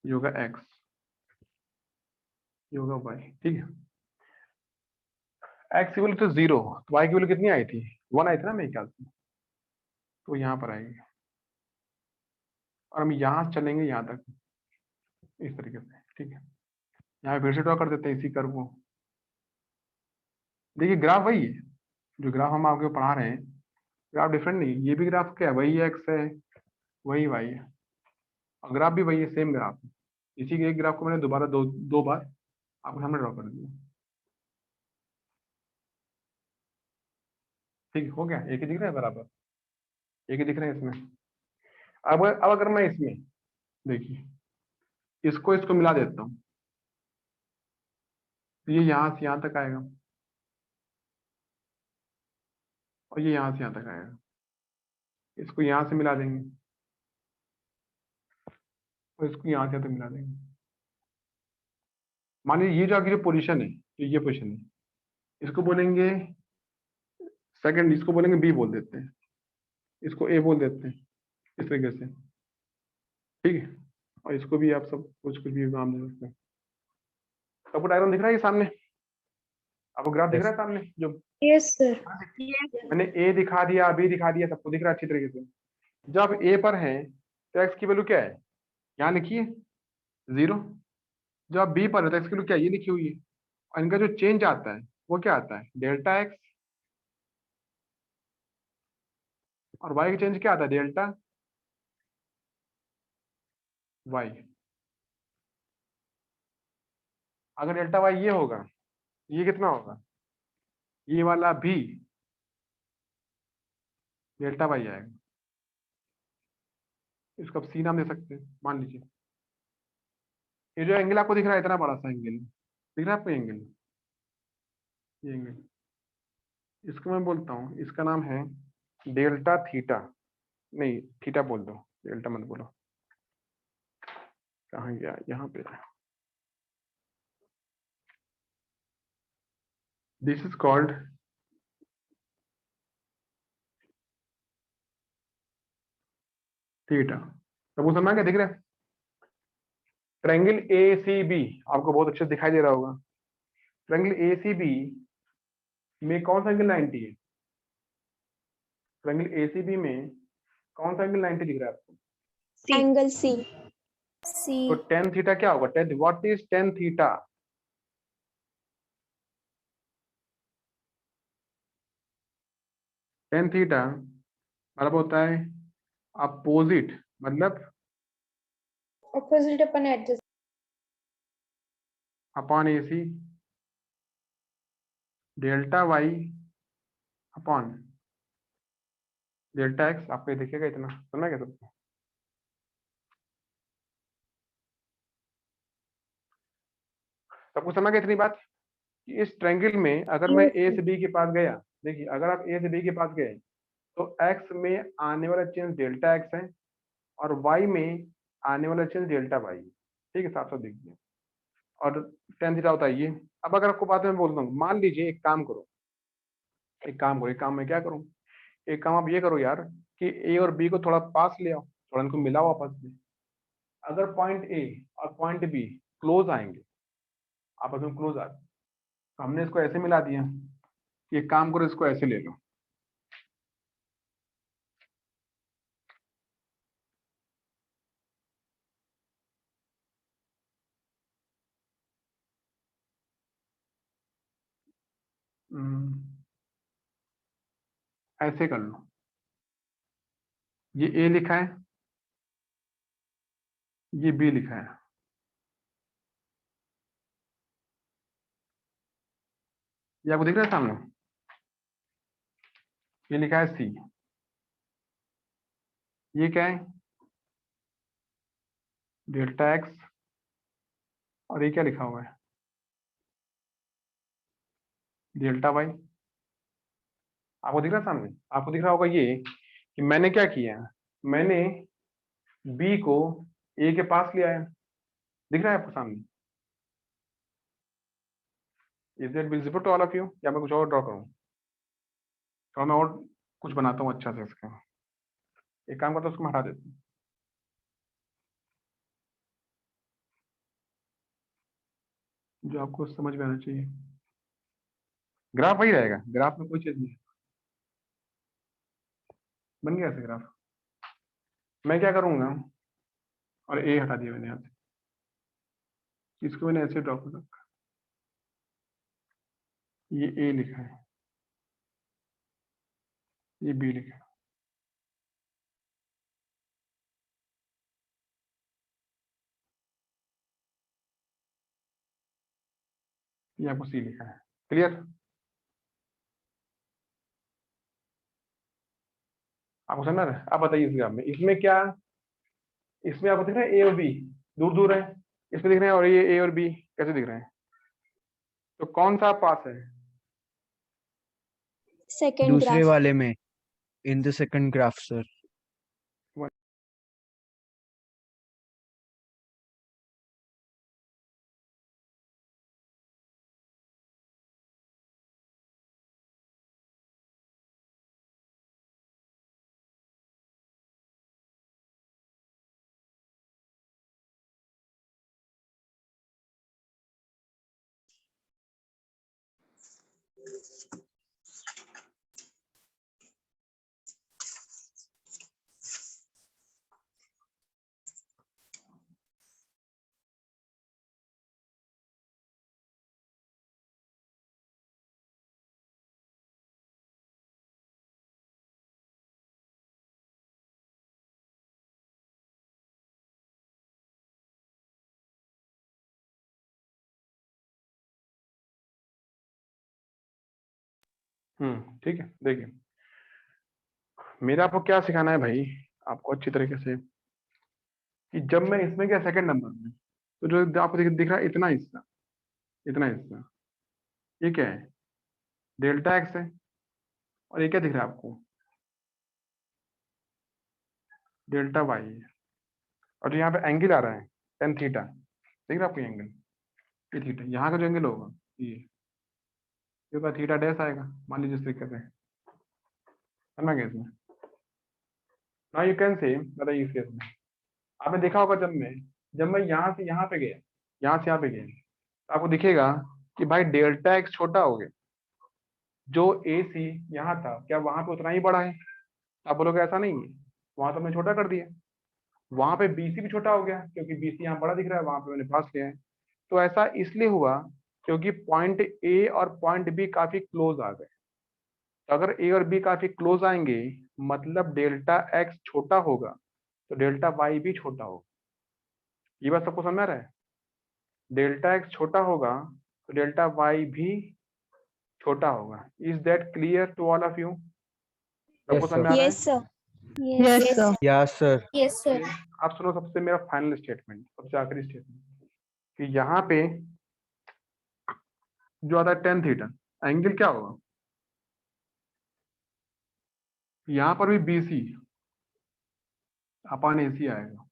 ये होगा एक्स, ये होगा वाई, ठीक है। एक्स की वैल्यू तो 0, तो वाई की वैल्यू कितनी आई थी, 1 आई थी ना मेरे ख्याल से, तो यहाँ पर आएगी। और हम यहाँ से चलेंगे यहाँ तक, इस तरीके से, ठीक है। यहाँ पे फिर से ड्रॉ कर देते हैं इसी कर्व को। देखिए ग्राफ वही है, जो ग्राफ हम आपको पढ़ा रहे हैं, ग्राफ डिफरेंट नहीं है। ये भी ग्राफ क्या है, वही एक्स है, वही वाई है, और ग्राफ भी वही है, सेम ग्राफ है। इसी के एक ग्राफ को मैंने दोबारा दो बार आपको सामने ड्रॉ कर दिया, ठीक हो गया। एक ही दिख रहा है बराबर, एक ही दिख रहा है इसमें। अब अगर मैं इसमें देखिए इसको इसको मिला देता हूँ, तो ये यहाँ से यहाँ तक आएगा, और ये यहाँ से यहाँ तक आएगा। इसको यहाँ से मिला देंगे, और इसको यहाँ से यहाँ तक मिला देंगे। मान लीजिए ये जो आपकी जो पोजीशन है, ये पोजीशन है, इसको बोलेंगे सेकंड, इसको बोलेंगे बी बोल देते हैं, इसको ए बोल देते हैं, इस तरीके से, ठीक है। और इसको भी आप सब कुछ भी नाम दे सकते हैं। आपको डायग्राम दिख रहा है ये सामने, आपको ग्राफ दिख रहा है सामने जो, यस सर। मैंने ए दिखा दिया, बी दिखा दिया, सबको दिख रहा है अच्छी तरीके से। जब आप ए पर हैं तो एक्स की वैल्यू क्या है, यहाँ लिखिए 0। जब आप बी पर है तो एक्स की वैल्यू क्या है, ये लिखी हुई है। और इनका जो चेंज आता है वो क्या आता है, डेल्टा एक्स, और वाई का चेंज क्या आता है, डेल्टा वाई। अगर डेल्टा वाई ये होगा, ये कितना होगा, ये वाला भी डेल्टा वाई आएगा। इसको आप सी नाम दे सकते हैं, मान लीजिए। ये जो एंगल आपको दिख रहा है, इतना बड़ा सा एंगल दिख रहा है आपको, एंगल, ये एंगल, इसको मैं बोलता हूँ, इसका नाम है डेल्टा थीटा। नहीं, थीटा बोल दो, डेल्टा मत बोलो। कहाँ गया, यहाँ पे। This is called theta. तो वो समझ क्या दिख रहा है, ट्रायंगल ए सी बी आपको बहुत अच्छे से दिखाई दे रहा होगा। ट्रायंगल ए सी बी में कौन सा एंगल 90 है, ट्रायंगल ए सी बी में कौन सा एंगल 90 दिख रहा है आपको, एंगल सी। सी। तो टेन थीटा क्या होगा, tan, what is tan theta, tan theta मतलब होता है अपोजिट, मतलब ऑपोजिट अपन adjust. Upon A C delta y upon delta x. आपको ये दिखेगा इतना, समझ गया सबको। सबको समझ गया इतनी बात कि इस ट्रायंगल में अगर मैं ए से बी के पास गया, देखिए अगर आप ए से बी के पास गए तो एक्स में आने वाला चेंज डेल्टा एक्स है, और वाई में आने वाला चेंज डेल्टा वाई है, ठीक है, साफ साफ दिख गया। और टेन थीटा होता है ये। अब अगर आपको बात मैं बोलता हूँ, मान लीजिए एक काम करो, एक काम मैं क्या करूँ, एक काम आप ये करो यार कि ए और बी को थोड़ा पास ले आओ, थोड़ा इनको मिलाओ आपस में। अगर पॉइंट ए और पॉइंट बी क्लोज आएंगे, आपस में क्लोज आ, तो हमने इसको ऐसे मिला दिया कि एक काम करो, इसको ऐसे ले लो, ऐसे कर लो। ये ए लिखा है, ये बी लिखा है, ये आपको दिख रहा है सामने, ये लिखा है सी, ये क्या है डेल्टा एक्स, और ये क्या लिखा हुआ है डेल्टा वाई। आपको दिख रहा है सामने, आपको दिख रहा होगा ये कि मैंने क्या किया, मैंने बी को ए के पास ले आया, दिख रहा है आपको सामने। Is that visible to all of you, या मैं कुछ और ड्रॉ करूं, तो मैं और कुछ बनाता हूँ अच्छा से इसका, एक काम करता हूँ उसको मैं हटा देता हूँ। जो आपको समझ में आना चाहिए, ग्राफ वही रहेगा, ग्राफ में कोई चीज नहीं है। बन गया ऐसे ग्राफ, मैं क्या करूंगा, और ए हटा दिया मैंने यहाँ से, इसको मैंने ऐसे ड्रॉ कर रखा, ये ए लिखा है, ये बी लिखा है, ये आपको सी लिखा है। क्लियर, आपको समझ रहा है। अब बताइए इस ग्राफ में, इसमें क्या, इसमें आपको दिख रहा है ए और बी दूर दूर है, इसमें दिख रहे हैं, और ये ए और बी कैसे दिख रहे हैं, तो कौन सा पास है, Second दूसरे graph. वाले में, in the second graph sir. ठीक है। देखिए मेरा आपको क्या सिखाना है भाई, आपको अच्छी तरीके से, कि जब मैं इसमें क्या सेकंड नंबर में, तो जो आपको दिख रहा है इतना हिस्सा, इतना हिस्सा, ये क्या है डेल्टा एक्स है, और ये क्या दिख रहा है आपको डेल्टा वाई है, और जो यहाँ पे एंगल आ रहा है टेन थीटा, दिख रहा है आपको एंगल, ये थीटा, यहाँ का जो एंगल होगा ये होगा थीटा डैश आएगा, मान लीजिए इस तरीके से, समझ गए इसमें। ना यू कैन से, बताइए इस केस में आपने देखा होगा, जब मैं यहाँ से यहाँ पे गया, यहाँ से यहाँ पे गया, तो आपको दिखेगा कि भाई डेल्टा एक्स छोटा हो गया, जो ए सी यहाँ था क्या वहां पे उतना ही बड़ा है, आप बोलोगे ऐसा नहीं है, वहां तो मैंने छोटा कर दिया, वहां पे बीसी भी छोटा हो गया क्योंकि बीसी यहाँ बड़ा दिख रहा है, वहां पे मैंने पास लिया है। तो ऐसा इसलिए हुआ क्योंकि पॉइंट ए और पॉइंट बी काफी क्लोज आ गए, तो अगर ए और बी काफी क्लोज आएंगे मतलब डेल्टा एक्स छोटा होगा, तो डेल्टा वाई भी छोटा होगा। ये बात सबको समझ में आ रहा है, डेल्टा एक्स छोटा होगा तो डेल्टा वाई भी छोटा होगा। Is that clear to all of you, सबको यस समझ में सर। आ रहा है। Yes, sir. Yes, sir. Yes sir. Yes, sir. आप सुनो सबसे मेरा फाइनल स्टेटमेंट, सबसे आखिरी स्टेटमेंट, कि यहाँ पे जो आता है टेन थीटा, एंगल क्या होगा, यहाँ पर भी बीसी अपॉन एसी आएगा,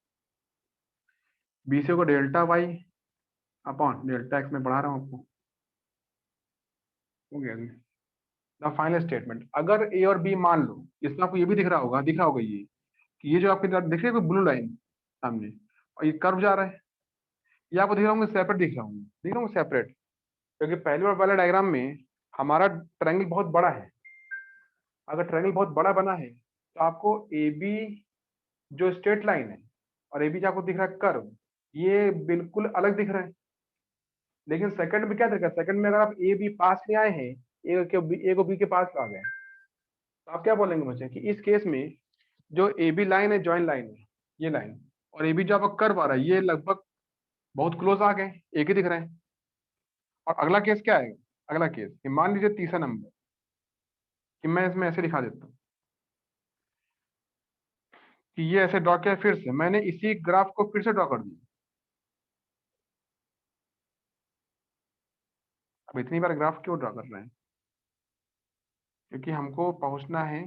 बीसी को delta y upon delta x में बढ़ा रहा हूँ आपको, हो गया द फाइनल स्टेटमेंट। अगर ए और बी मान लो, इसमें आपको ये भी दिख रहा होगा ये, कि ये जो आपके दिख रही है ब्लू लाइन सामने, और ये कर्व जा रहा है, ये आपको दिख रहा होंगे सेपरेट, दिख रहा हूँ सेपरेट, क्योंकि पहले वाले डायग्राम में हमारा ट्रायंगल बहुत बड़ा है। अगर ट्रायंगल बहुत बड़ा बना है तो आपको ए बी जो स्ट्रेट लाइन है और ए बी जो आपको दिख रहा है कर्व, ये बिल्कुल अलग दिख रहा है। लेकिन सेकंड में क्या दिखा, सेकंड में अगर आप ए बी पास में आए हैं, ए को बी के पास आ गए, तो आप क्या बोलेंगे मुझे कि इस केस में जो ए बी लाइन है, जॉइंट लाइन है ये लाइन, और ए बी जो आपका कर्व आ रहा है ये लगभग बहुत क्लोज आ गए, एक ही दिख रहे हैं। और अगला केस क्या आएगा, अगला केस कि मान लीजिए तीसरा नंबर कि मैं इसमें ऐसे दिखा देता हूँ कि ये ऐसे ड्रॉ किया, फिर से मैंने इसी ग्राफ को फिर से ड्रॉ कर दिया। अब इतनी बार ग्राफ क्यों ड्रॉ कर रहे हैं? क्योंकि हमको पहुंचना है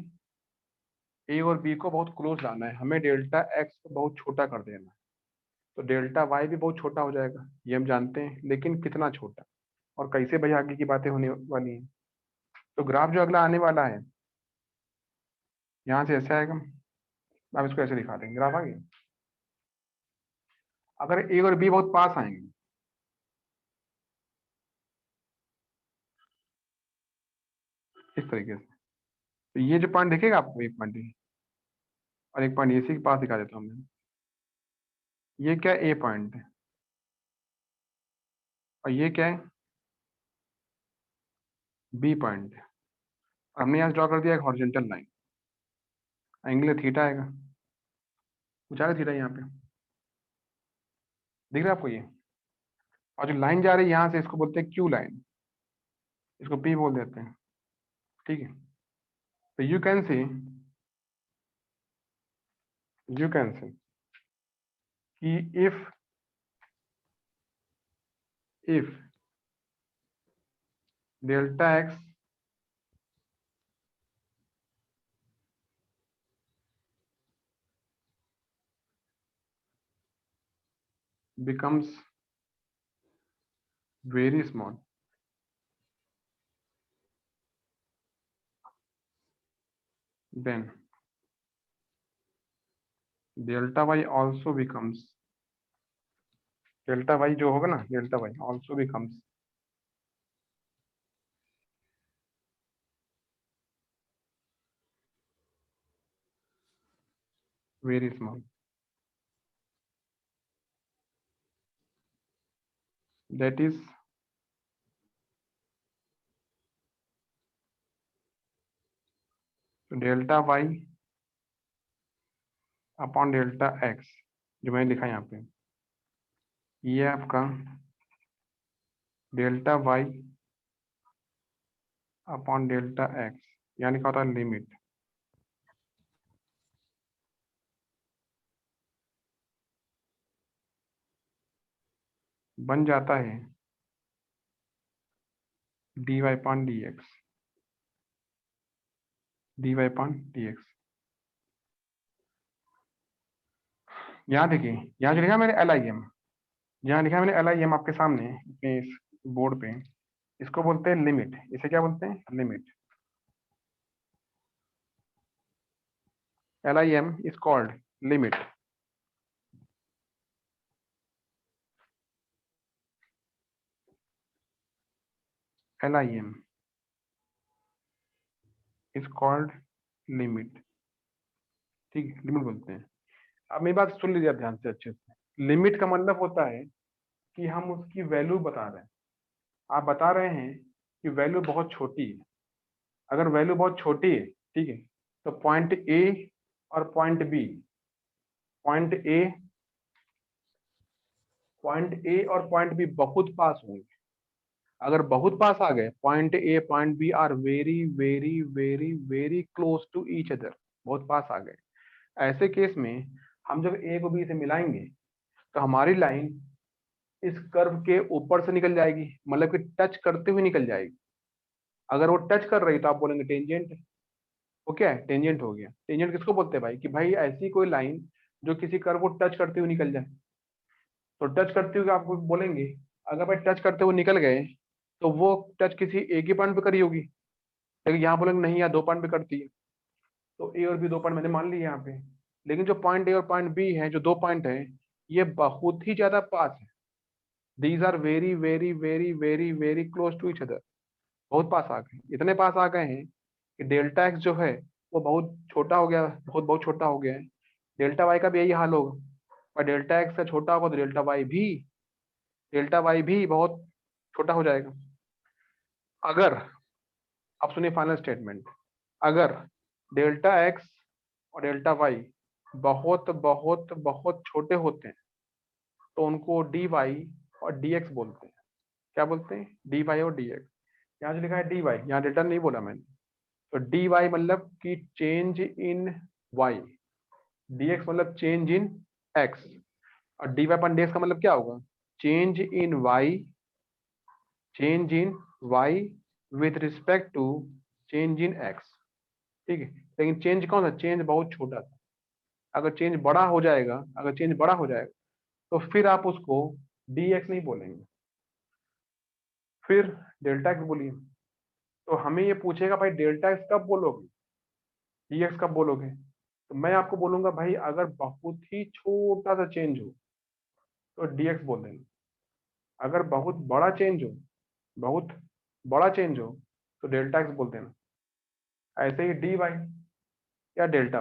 ए और बी को बहुत क्लोज लाना है, हमें डेल्टा एक्स को बहुत छोटा कर देना है। तो डेल्टा वाई भी बहुत छोटा हो जाएगा, ये हम जानते हैं, लेकिन कितना छोटा और कैसे भाई आगे की बातें होने वाली हैं। तो ग्राफ जो अगला आने वाला है यहाँ से ऐसे आएगा, आप इसको ऐसे दिखा देंगे, ग्राफ आ गया। अगर ए और बी बहुत पास आएंगे, इस तरीके से, तो ये जो पॉइंट दिखेगा आपको, एक पॉइंट और एक पॉइंट इसी के पास दिखा देता हूँ मैं। ये क्या ए पॉइंट है और ये क्या है बी पॉइंट है। हमने यहाँ ड्रॉ कर दिया एक हॉरिजॉन्टल लाइन, एंगल थीटा आएगा, कुछ आएगा थीटा यहाँ पे, दिख रहा है आपको ये। और जो लाइन जा रही है यहाँ से, इसको बोलते हैं क्यू लाइन, इसको पी बोल देते हैं, ठीक है। तो यू कैन से कि if delta x becomes very small, then delta y also becomes, delta y जो होगा ना, delta y also becomes very small, that is delta y upon delta x, जो मैंने लिखा यहाँ पे, ये आपका delta y upon delta x, यानी क्या होता है लिमिट, बन जाता है dy upon dx, dy upon dx। यहाँ देखिए, यहाँ जो लिखा मैंने LIM, यहाँ लिखा मैंने LIM आपके सामने अपने इस बोर्ड पे, इसको बोलते हैं लिमिट। इसे क्या बोलते हैं? Limit. LIM is called limit. LIM is called limit, ठीक है, लिमिट बोलते हैं। अब मेरी बात सुन लीजिए ध्यान से अच्छे से। लिमिट का मतलब होता है कि हम उसकी वैल्यू बता रहे हैं। आप बता रहे हैं कि वैल्यू बहुत छोटी है। अगर वैल्यू बहुत छोटी है, ठीक है, तो पॉइंट ए और पॉइंट बी, पॉइंट ए और पॉइंट बी बहुत पास होंगे। अगर बहुत पास आ गए, point A point B are very very very very close to each other, बहुत पास आ गए, ऐसे केस में हम जब ए को बी से मिलाएंगे तो हमारी लाइन इस कर्व के ऊपर से निकल जाएगी, मतलब कि टच करते हुए निकल जाएगी। अगर वो टच कर रही तो आप बोलेंगे टेंजेंट। वो क्या है? टेंजेंट हो गया। टेंजेंट किसको बोलते हैं भाई? कि भाई ऐसी कोई लाइन जो किसी कर्व को टच करते हुए निकल जाए। तो टच करते हुए आपको बोलेंगे, अगर भाई टच करते हुए निकल गए तो वो टच किसी एक ही पॉइंट पे करी होगी, लेकिन यहाँ बोलेंगे नहीं यार, दो पॉइंट पे करती है। तो ए और बी दो पॉइंट मैंने मान ली यहाँ पे, लेकिन जो पॉइंट ए और पॉइंट बी है, जो दो पॉइंट है, ये बहुत ही ज्यादा पास है। These are very very very very very close to each other, बहुत पास आ गए। इतने पास आ गए हैं कि डेल्टा एक्स जो है वो बहुत छोटा हो गया, बहुत बहुत छोटा हो गया है। डेल्टा वाई का भी यही हाल होगा, और डेल्टा एक्स का छोटा होगा तो डेल्टा वाई भी बहुत छोटा हो जाएगा। अगर, अब सुनिए फाइनल स्टेटमेंट, अगर डेल्टा एक्स और डेल्टा वाई बहुत बहुत बहुत छोटे होते हैं तो उनको डी वाई और डी एक्स बोलते हैं। क्या बोलते हैं? डी वाई और डी एक्स। यहाँ जो लिखा है dy, यहाँ डेल्टा नहीं बोला मैंने, तो dy मतलब कि चेंज इन y, dx मतलब चेंज इन x, और dy अपन dx का मतलब क्या होगा, change in y with respect to change in x। ठीक है, लेकिन चेंज कौन सा, चेंज बहुत छोटा था। अगर चेंज बड़ा हो जाएगा, तो फिर आप उसको dx नहीं बोलेंगे, फिर डेल्टा x बोलिए। तो हमें ये पूछेगा भाई डेल्टा x कब बोलोगे, dx कब बोलोगे, तो मैं आपको बोलूंगा भाई अगर बहुत ही छोटा सा चेंज हो तो dx बोल देना, अगर बहुत बड़ा चेंज हो, तो डेल्टा x बोल देना। ऐसे ही dy या डेल्टा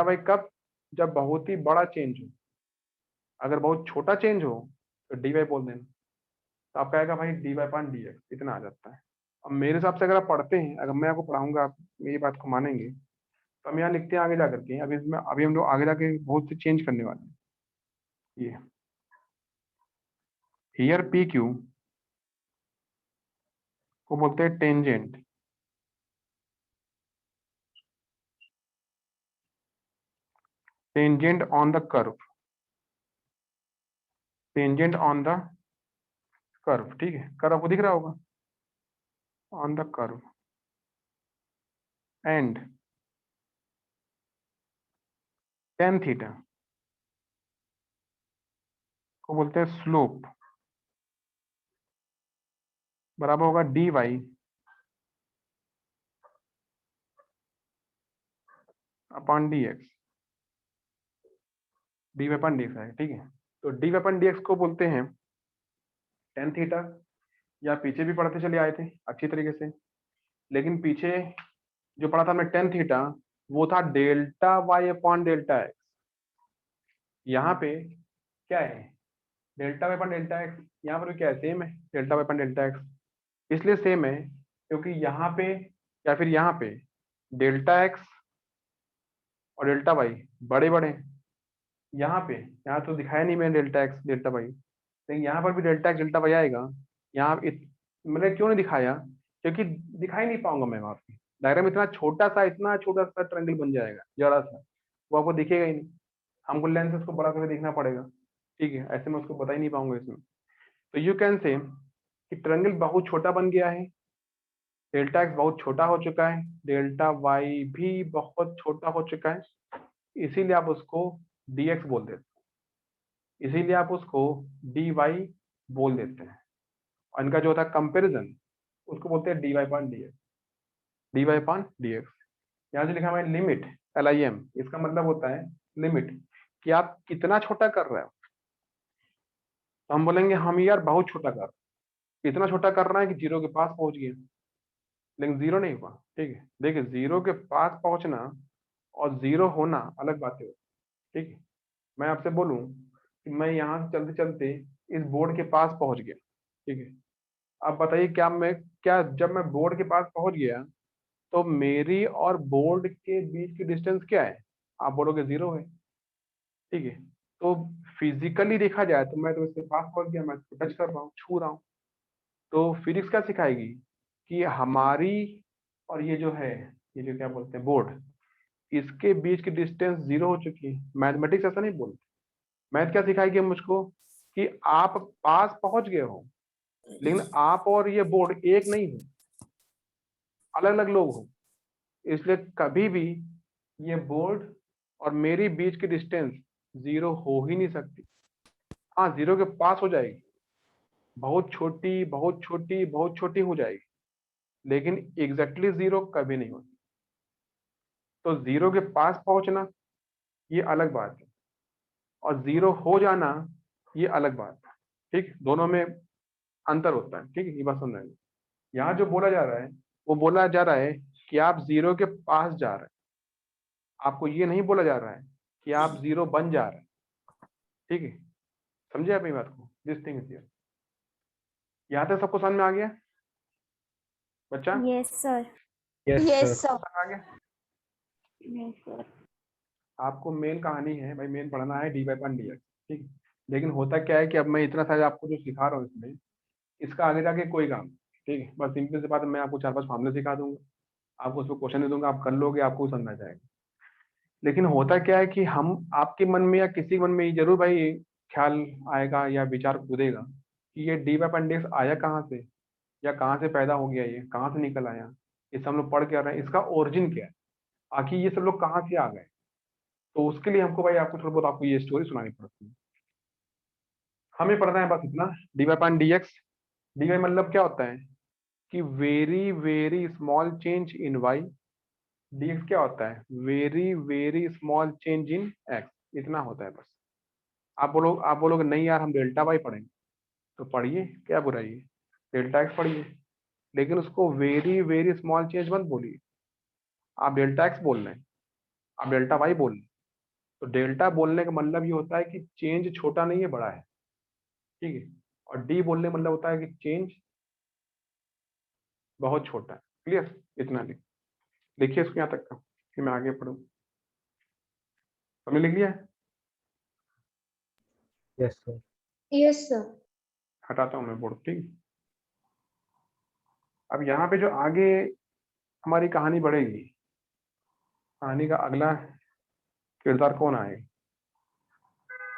y कब, जब बहुत ही बड़ा चेंज हो, अगर बहुत छोटा चेंज हो तो dy बोल देना। तो आपका आएगा भाई dy पान dx, इतना आ जाता है। अब मेरे हिसाब से अगर आप पढ़ते हैं, अगर मैं आपको पढ़ाऊंगा आप मेरी बात को मानेंगे, तो हम यहाँ लिखते हैं आगे जा करके, अभी हम लोग आगे जाके बहुत से चेंज करने वाले हैं। ये हियर पी क्यू को बोलते हैं टेंजेंट, ऑन द कर्व, ठीक है, कर्व आपको दिख रहा होगा, on the curve, and tan theta को बोलते हैं स्लोप, बराबर होगा dy upon dx, dy upon dx है, ठीक है। तो dy अपॉन dx को बोलते हैं tan थीटा, या पीछे भी पढ़ते चले आए थे अच्छी तरीके से, लेकिन पीछे जो पढ़ा था हमने tan थीटा, वो था delta y upon delta x। यहाँ पे क्या है, delta y upon delta x, यहाँ पर भी क्या है, सेम है, delta y upon delta x। इसलिए सेम है क्योंकि यहाँ पे या फिर यहाँ पे डेल्टा x और डेल्टा y बड़े बड़े हैं। यहाँ तो दिखाया नहीं मैंने डेल्टा x डेल्टा y, लेकिन यहाँ पर भी डेल्टा x डेल्टा y आएगा। यहाँ मैंने क्यों नहीं दिखाया, क्योंकि दिखाई नहीं पाऊंगा मैं वहाँ पे, डायग्राम इतना छोटा सा ट्रायंगल बन जाएगा जरा सा, वो आपको दिखेगा ही नहीं, हमको लेंस उसको बड़ा करके देखना पड़ेगा। ठीक है, ऐसे मैं उसको बता ही नहीं पाऊंगा इसमें। तो यू कैन से कि ट्रायंगल बहुत छोटा बन गया है, डेल्टा x बहुत छोटा हो चुका है, डेल्टा y भी बहुत छोटा हो चुका है, इसीलिए आप उसको dx बोल देते हैं, इसीलिए आप उसको dy बोल देते हैं, और इनका जो होता है कंपेरिजन, उसको बोलते हैं dy पान dx। यहाँ जो लिखा हुआ है लिमिट LIM, इसका मतलब होता है लिमिट, कि आप कितना छोटा कर रहे हो। तो हम बोलेंगे हम यार बहुत छोटा कर रहे हैं, इतना छोटा कर रहा है कि जीरो के पास पहुंच गया, लेकिन जीरो नहीं हुआ। ठीक है, देखिए जीरो के पास पहुंचना और जीरो होना अलग बातें होती है। ठीक है, मैं आपसे बोलूं कि मैं यहाँ से चलते चलते इस बोर्ड के पास पहुंच गया, ठीक है, अब बताइए क्या जब मैं बोर्ड के पास पहुंच गया तो मेरी और बोर्ड के बीच की डिस्टेंस क्या है, आप बोलोगे जीरो है। ठीक है, तो फिजिकली देखा जाए तो मैं तो इसके पास पहुंच गया, मैं टच कर रहा हूँ, छू रहा हूँ। तो फिजिक्स क्या सिखाएगी कि हमारी और ये जो है, ये जो क्या बोलते हैं बोर्ड, इसके बीच की डिस्टेंस जीरो हो चुकी है। मैथमेटिक्स ऐसा नहीं बोलती, मैथ क्या सिखाएगी मुझको कि आप पास पहुंच गए हो, लेकिन आप और ये बोर्ड एक नहीं हो, अलग अलग लोग हो, इसलिए कभी भी ये बोर्ड और मेरी बीच की डिस्टेंस जीरो हो ही नहीं सकती। हाँ, जीरो के पास हो जाएगी, बहुत छोटी हो जाएगी, लेकिन एग्जैक्टली जीरो कभी नहीं होती। तो जीरो के पास पहुंचना ये अलग बात है, और जीरो हो जाना ये अलग बात है। ठीक, दोनों में अंतर होता है। ठीक है, ये बात समझ रहे हैं। यहाँ जो बोला जा रहा है, वो बोला जा रहा है कि आप जीरो के पास जा रहे हैं, आपको ये नहीं बोला जा रहा है कि आप जीरो बन जा रहे हैं। ठीक है, समझे आप मेरी बात को, दिस थिंग इज हियर। यहाँ तक सबको समझ में आ गया बच्चा? Yes sir. Yes sir. समझ में आ गया? आपको मेन कहानी है भाई, मेन पढ़ना है dy पान dx। ठीक है, लेकिन होता क्या है कि अब मैं इतना सारा आपको जो सिखा रहा हूँ इसमें, इसका आगे जाके कोई काम नहीं। ठीक है, बस सिंपल सी बात है, मैं आपको 4-5 फार्मूले सिखा दूंगा, आपको उसमें क्वेश्चन दे दूंगा, आप कर लोगे, आपको समझ आ जाएगा। लेकिन होता क्या है कि हम आपके मन में या किसी के मन में ये जरूर भाई ख्याल आएगा या विचार कूदेगा कि ये डी बाई अपेंडिक्स आया कहाँ से, या कहाँ से पैदा हो गया, ये कहाँ से निकल आया, ये सब हम लोग पढ़ के आ रहे हैं, इसका ओरिजिन क्या है, आखिर ये सब लोग कहाँ से आ गए। तो उसके लिए हमको भाई आपको थोड़ा बहुत आपको ये स्टोरी सुनानी पड़ती है। हमें पढ़ना है बस इतना, d y upon d x. D y मतलब क्या होता है कि very very small change in y, d x क्या होता है, very very small change in x, इतना होता है बस। आप बोलोगे नहीं यार हम डेल्टा वाई पढ़ेंगे, तो पढ़िए, क्या बुराई है, डेल्टा एक्स पढ़िए, लेकिन उसको वेरी वेरी स्मॉल चेंज मत बोलिए। आप डेल्टा एक्स बोल रहे हैं, आप डेल्टा वाई बोल रहे हैं, तो डेल्टा बोलने का मतलब ये होता है कि चेंज छोटा नहीं है, बड़ा है, ठीक है। और डी बोलने का मतलब होता है कि चेंज बहुत छोटा है। क्लियर, इतना लिखिए इसको यहाँ तक का, फिर मैं आगे पढ़ूँ। हमने लिख लिया है, यस सर। Yes sir. हटाता हूँ मैं बोर्ड, ठीक है। अब यहाँ पे जो आगे हमारी कहानी बढ़ेगी, कहानी का अगला किरदार कौन आएगा,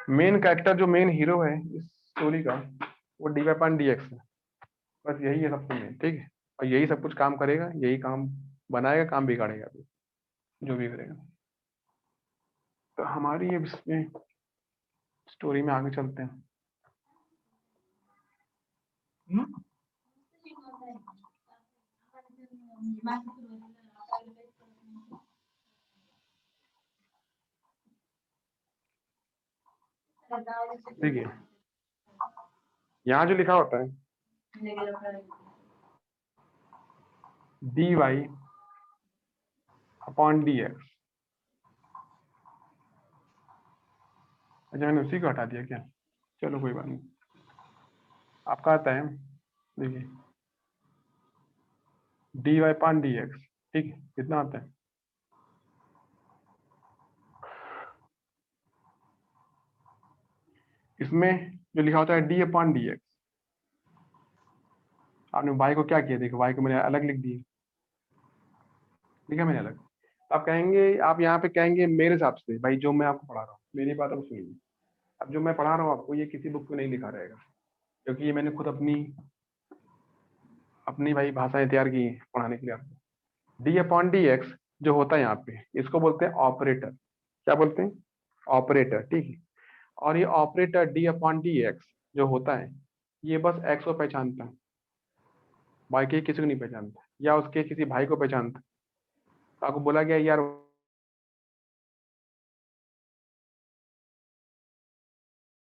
मेन कैरेक्टर जो मेन हीरो है इस स्टोरी का, वो डी वाई पान डी एक्स है, बस यही है सबसे मेन, ठीक है। और यही सब कुछ काम करेगा, यही काम बनाएगा, काम बिगाड़ेगा भी, जो भी करेगा। तो हमारी अब इसमें स्टोरी में आगे चलते हैं। देखिए यहाँ जो लिखा होता है d y upon d x, अच्छा मैंने उसी को हटा दिया क्या, चलो कोई बात नहीं। आपका आता है, देखिए d y upon d x, ठीक है, कितना आता है, इसमें जो लिखा होता है डी अपॉन डी एक्स, आपने वाई को क्या किया, देखो वाई को मैंने अलग लिख दिया, लिखा मैंने अलग। आप कहेंगे, आप यहाँ पे कहेंगे मेरे हिसाब से भाई जो मैं आपको पढ़ा रहा हूँ, मेरी बात अब सुनिए। अब जो मैं पढ़ा रहा हूँ आपको, ये किसी बुक में नहीं लिखा रहेगा, क्योंकि ये मैंने खुद अपनी अपनी भाई भाषाएं तैयार की हैं पढ़ाने के लिए आपको। डी अपॉन डी एक्स जो होता है यहाँ पे, इसको बोलते हैं ऑपरेटर, क्या बोलते हैं, ऑपरेटर, ठीक है। और ये operator D upon d x जो होता है, ये बस एक्स को पहचानता है, वाई के किसी को नहीं पहचानता, या उसके किसी भाई को पहचानता है। तो आपको बोला गया यार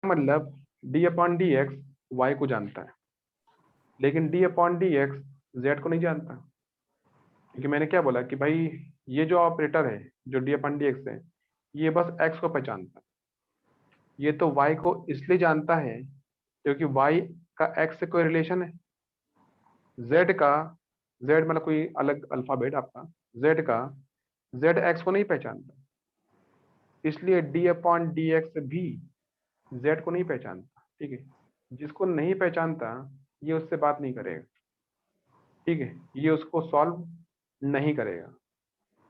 मतलब d upon d x y को जानता है, लेकिन d upon d x z को नहीं जानता, क्योंकि मैंने क्या बोला कि भाई ये जो ऑपरेटर है जो डी अपॉन डी एक्स है, ये बस एक्स को पहचानता है, ये तो वाई को इसलिए जानता है क्योंकि वाई का एक्स से कोई रिलेशन है, जेड का, जेड मतलब कोई अलग अल्फाबेट आपका, जेड का, जेड एक्स को नहीं पहचानता, इसलिए डी अपॉन डी एक्स भी जेड को नहीं पहचानता, ठीक है। जिसको नहीं पहचानता ये उससे बात नहीं करेगा, ठीक है, ये उसको सॉल्व नहीं करेगा,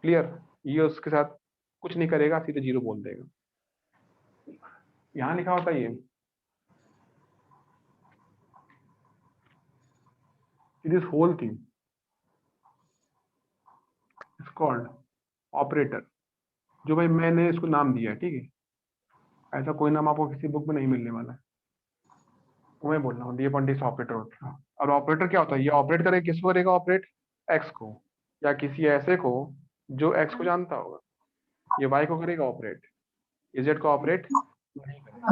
क्लियर, ये उसके साथ कुछ नहीं करेगा, सीधे जीरो बोल देगा। यहाँ लिखा होता है ये this whole thing is called operator, जो भाई मैंने इसको नाम दिया है, ठीक है, ऐसा कोई नाम आपको किसी बुक में नहीं मिलने वाला है, तो मैं बोल रहा हूँ डी अपॉन डी ऑपरेटर होता है। और ऑपरेटर क्या होता है, ये ऑपरेट करेगा, किसको करेगा ऑपरेट, एक्स को, या किसी ऐसे को जो एक्स को जानता होगा, ये वाई को करेगा ऑपरेट, ये जेड को ऑपरेट नहीं करेगा।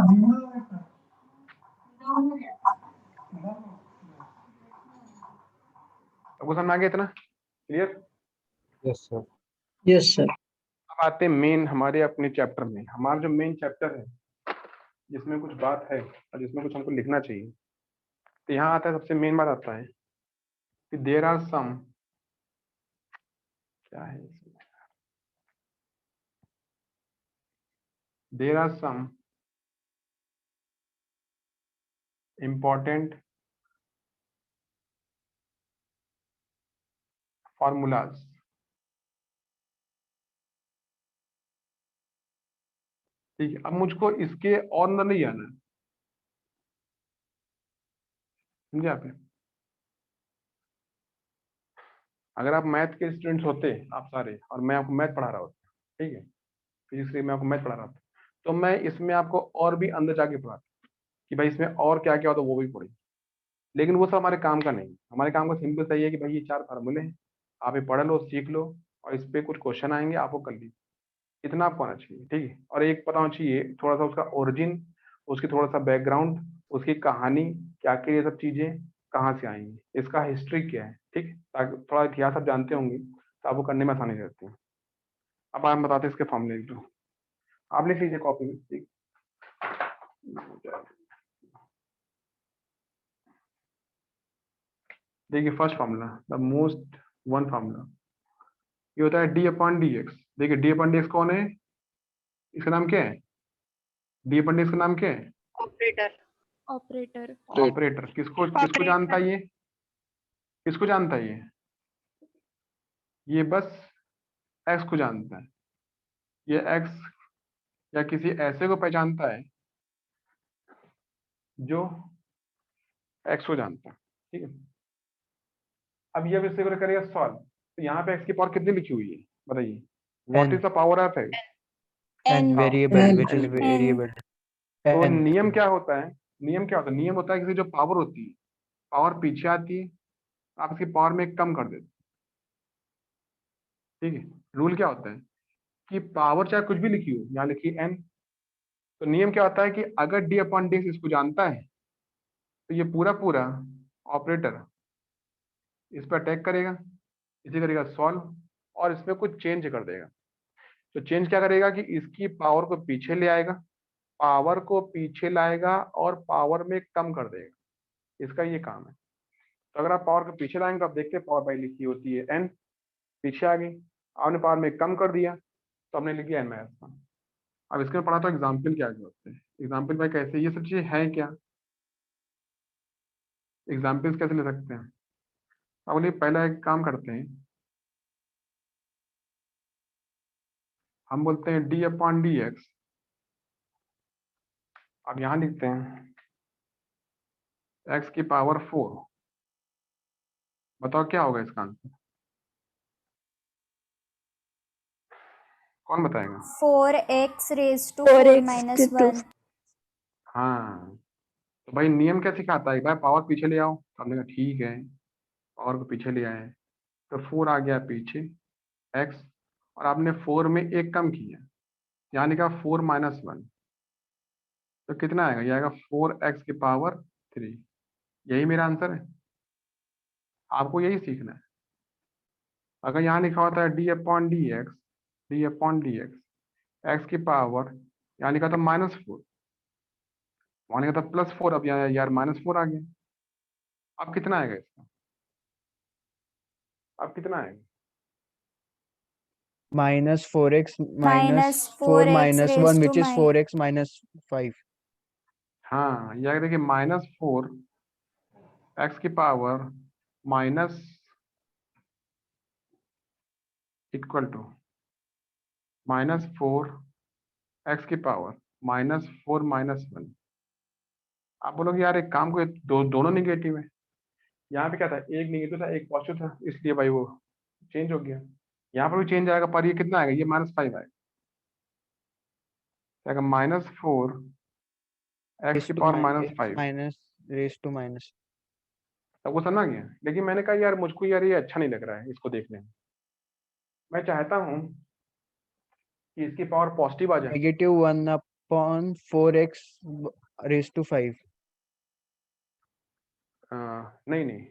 आपको समझ आ गया इतना, clear. Yes sir. Yes sir. अब आते हैं मेन हमारे अपने चैप्टर में, हमारा जो मेन चैप्टर है जिसमें कुछ बात है और जिसमें कुछ हमको लिखना चाहिए, तो यहाँ आता है सबसे मेन बात आता है कि देर आर सम, क्या है इसमें, there are some important formulas. ठीक है, अब मुझको इसके और अंदर नहीं आना है, समझे आप? अगर आप मैथ के स्टूडेंट्स होते आप सारे और मैं आपको मैथ पढ़ा रहा होता, ठीक है, फिजिक्स में आपको मैथ पढ़ा रहा था, तो मैं इसमें आपको और भी अंदर जाके पढ़ाता कि भाई इसमें और क्या क्या होता है वो भी पढ़िए। लेकिन वो सब हमारे काम का नहीं है। हमारे काम का सिंपल सा ये है कि भाई ये 4 फार्मूले हैं, आप ये पढ़ लो, सीख लो, और इस पे कुछ क्वेश्चन आएंगे, आप वो कर लीजिए। इतना आपको आना चाहिए, ठीक है। और एक पता होना चाहिए थोड़ा सा उसका ओरिजिन, उसकी थोड़ा सा बैकग्राउंड, उसकी कहानी, क्या क्या ये सब चीजें कहाँ से आएंगी, इसका हिस्ट्री क्या है, ठीक है, ताकि थोड़ा इतिहास आप जानते होंगे तो आपको करने में आसानी रहती है। अब आप बताते हैं इसके फॉर्मूले लिख दो, आप लिख लीजिए कॉपी में, ठीक। देखिए first formula, the most one formula, ये होता है डी अपॉन डी एक्स। देखिए डी अपॉन डी एक्स कौन है, इसका नाम क्या है? डी अपॉन डी एक्स का नाम क्या है? ऑपरेटर। ऑपरेटर। ऑपरेटर। किसको किसको जानता है ये? किसको जानता है ये बस एक्स को जानता है। ये एक्स या किसी ऐसे को पहचानता है जो एक्स को जानता है, ठीक है। अब ये इससे करेगा सॉल्व, तो यहाँ पे एक्स की पावर कितनी लिखी हुई है बताइए? What is the power of x? N N. Variable N. Which is N। Variable तो एन। नियम क्या होता है? नियम क्या होता है? नियम होता है किसी जो पावर होती है, पावर पीछे आती है, आप इसकी पावर में कम कर देते, ठीक है। रूल क्या होता है कि पावर चाहे कुछ भी लिखी हो, यहाँ लिखी एन, तो नियम क्या होता है कि अगर डी अपॉन डी इसको जानता है तो ये पूरा पूरा ऑपरेटर इस पर अटैक करेगा, इसे करेगा सॉल्व, और इसमें कुछ चेंज कर देगा। तो चेंज क्या करेगा कि इसकी पावर को पीछे ले आएगा, पावर को पीछे लाएगा और पावर में कम कर देगा, इसका ये काम है। तो अगर आप पावर को पीछे लाएंगे तो आप देखते हैं पावर बाई लिखी होती है एन, पीछे आ गई, आपने पावर में कम कर दिया तो हमने लिख दिया एन माइनस वन। अब इसके में पढ़ा तो एग्जाम्पल क्या क्या होते हैं, एग्जाम्पल भाई कैसे, ये सब चीजें हैं क्या, एग्जाम्पल्स कैसे ले सकते हैं? अब बोलिए पहला एक काम करते हैं, हम बोलते हैं डी अपॉन डी एक्स। अब यहाँ लिखते हैं एक्स की पावर 4, बताओ क्या होगा इसका आंसर, कौन बताएगा? 4x raised to 4x 4 minus to 1. हाँ, तो भाई नियम क्या सिखाता है, भाई पावर पीछे ले आओ, तो हमने कहा ठीक है, पावर को पीछे ले आए, तो 4 आ गया पीछे एक्स, और आपने 4 में एक कम किया, यहाँ लिखा 4 माइनस वन, तो कितना आएगा? ये आएगा 4x की पावर 3। यही मेरा आंसर है, आपको यही सीखना है। अगर यहाँ लिखा होता है D upon d x, D upon d x, x की पावर, यहाँ लिखा था -4, वहाँ लिखा था +4, अब यहाँ यार -4 आ गया। अब कितना आएगा इसका? अब कितना आएगा? -4x Minus -4 4x -1 raised to which is 4x -5। हाँ, यह देखिए -4 एक्स की power minus equal to -4 x की पावर -4 -1। आप बोलोगे यार एक काम को, दोनों निगेटिव है। यहाँ पे क्या था, एक निगेटिव था एक पॉजिटिव था, इसलिए भाई वो चेंज हो गया। यहाँ पर भी चेंज आएगा, पर ये कितना आएगा? ये -5 आएगा, -4 एक्स की power -5। Minus raise to minus. तब वो समझ गया, लेकिन मैंने कहा यार मुझको यार ये अच्छा नहीं लग रहा है इसको देखने में, मैं चाहता हूँ कि इसकी पावर पॉजिटिव आ जाए। -1/4x raise to 5। नहीं नहीं,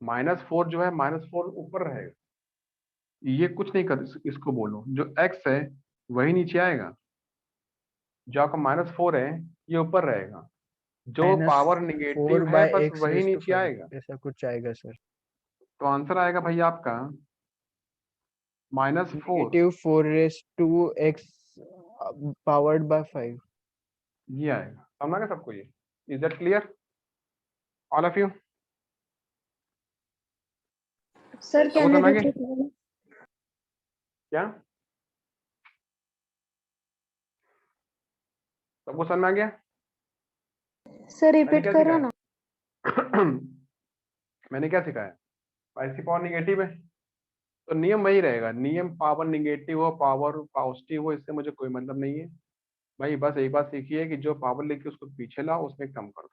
-4 जो है, -4 ऊपर रहेगा, ये कुछ नहीं कर, इसको बोलो जो x है वही नीचे आएगा, जो आपका -4 है ये ऊपर रहेगा, जो पावर -4 निगेटिव है बाय बस x वही रेस टू नीचे 5 आएगा। ऐसा कुछ आएगा सर। तो आंसर आएगा भैया आपका -4, -4 raise to x powered by 5। ये आएगा। समझ गया सबको ये? Is that clear all of you? Sir क्या मैं repeat क्या सबको समझ में आ गया? सर मैंने रिपीट क्या करो ना। सिखाया? मैंने क्या सिखाया? वाई की पावर निगेटिव है तो नियम वही रहेगा। नियम पावर निगेटिव हो पावर पॉजिटिव हो इससे मुझे कोई मतलब नहीं है भाई। बस एक बात सीखिए कि जो पावर लेके उसको पीछे लाओ उसमें कम कर दो।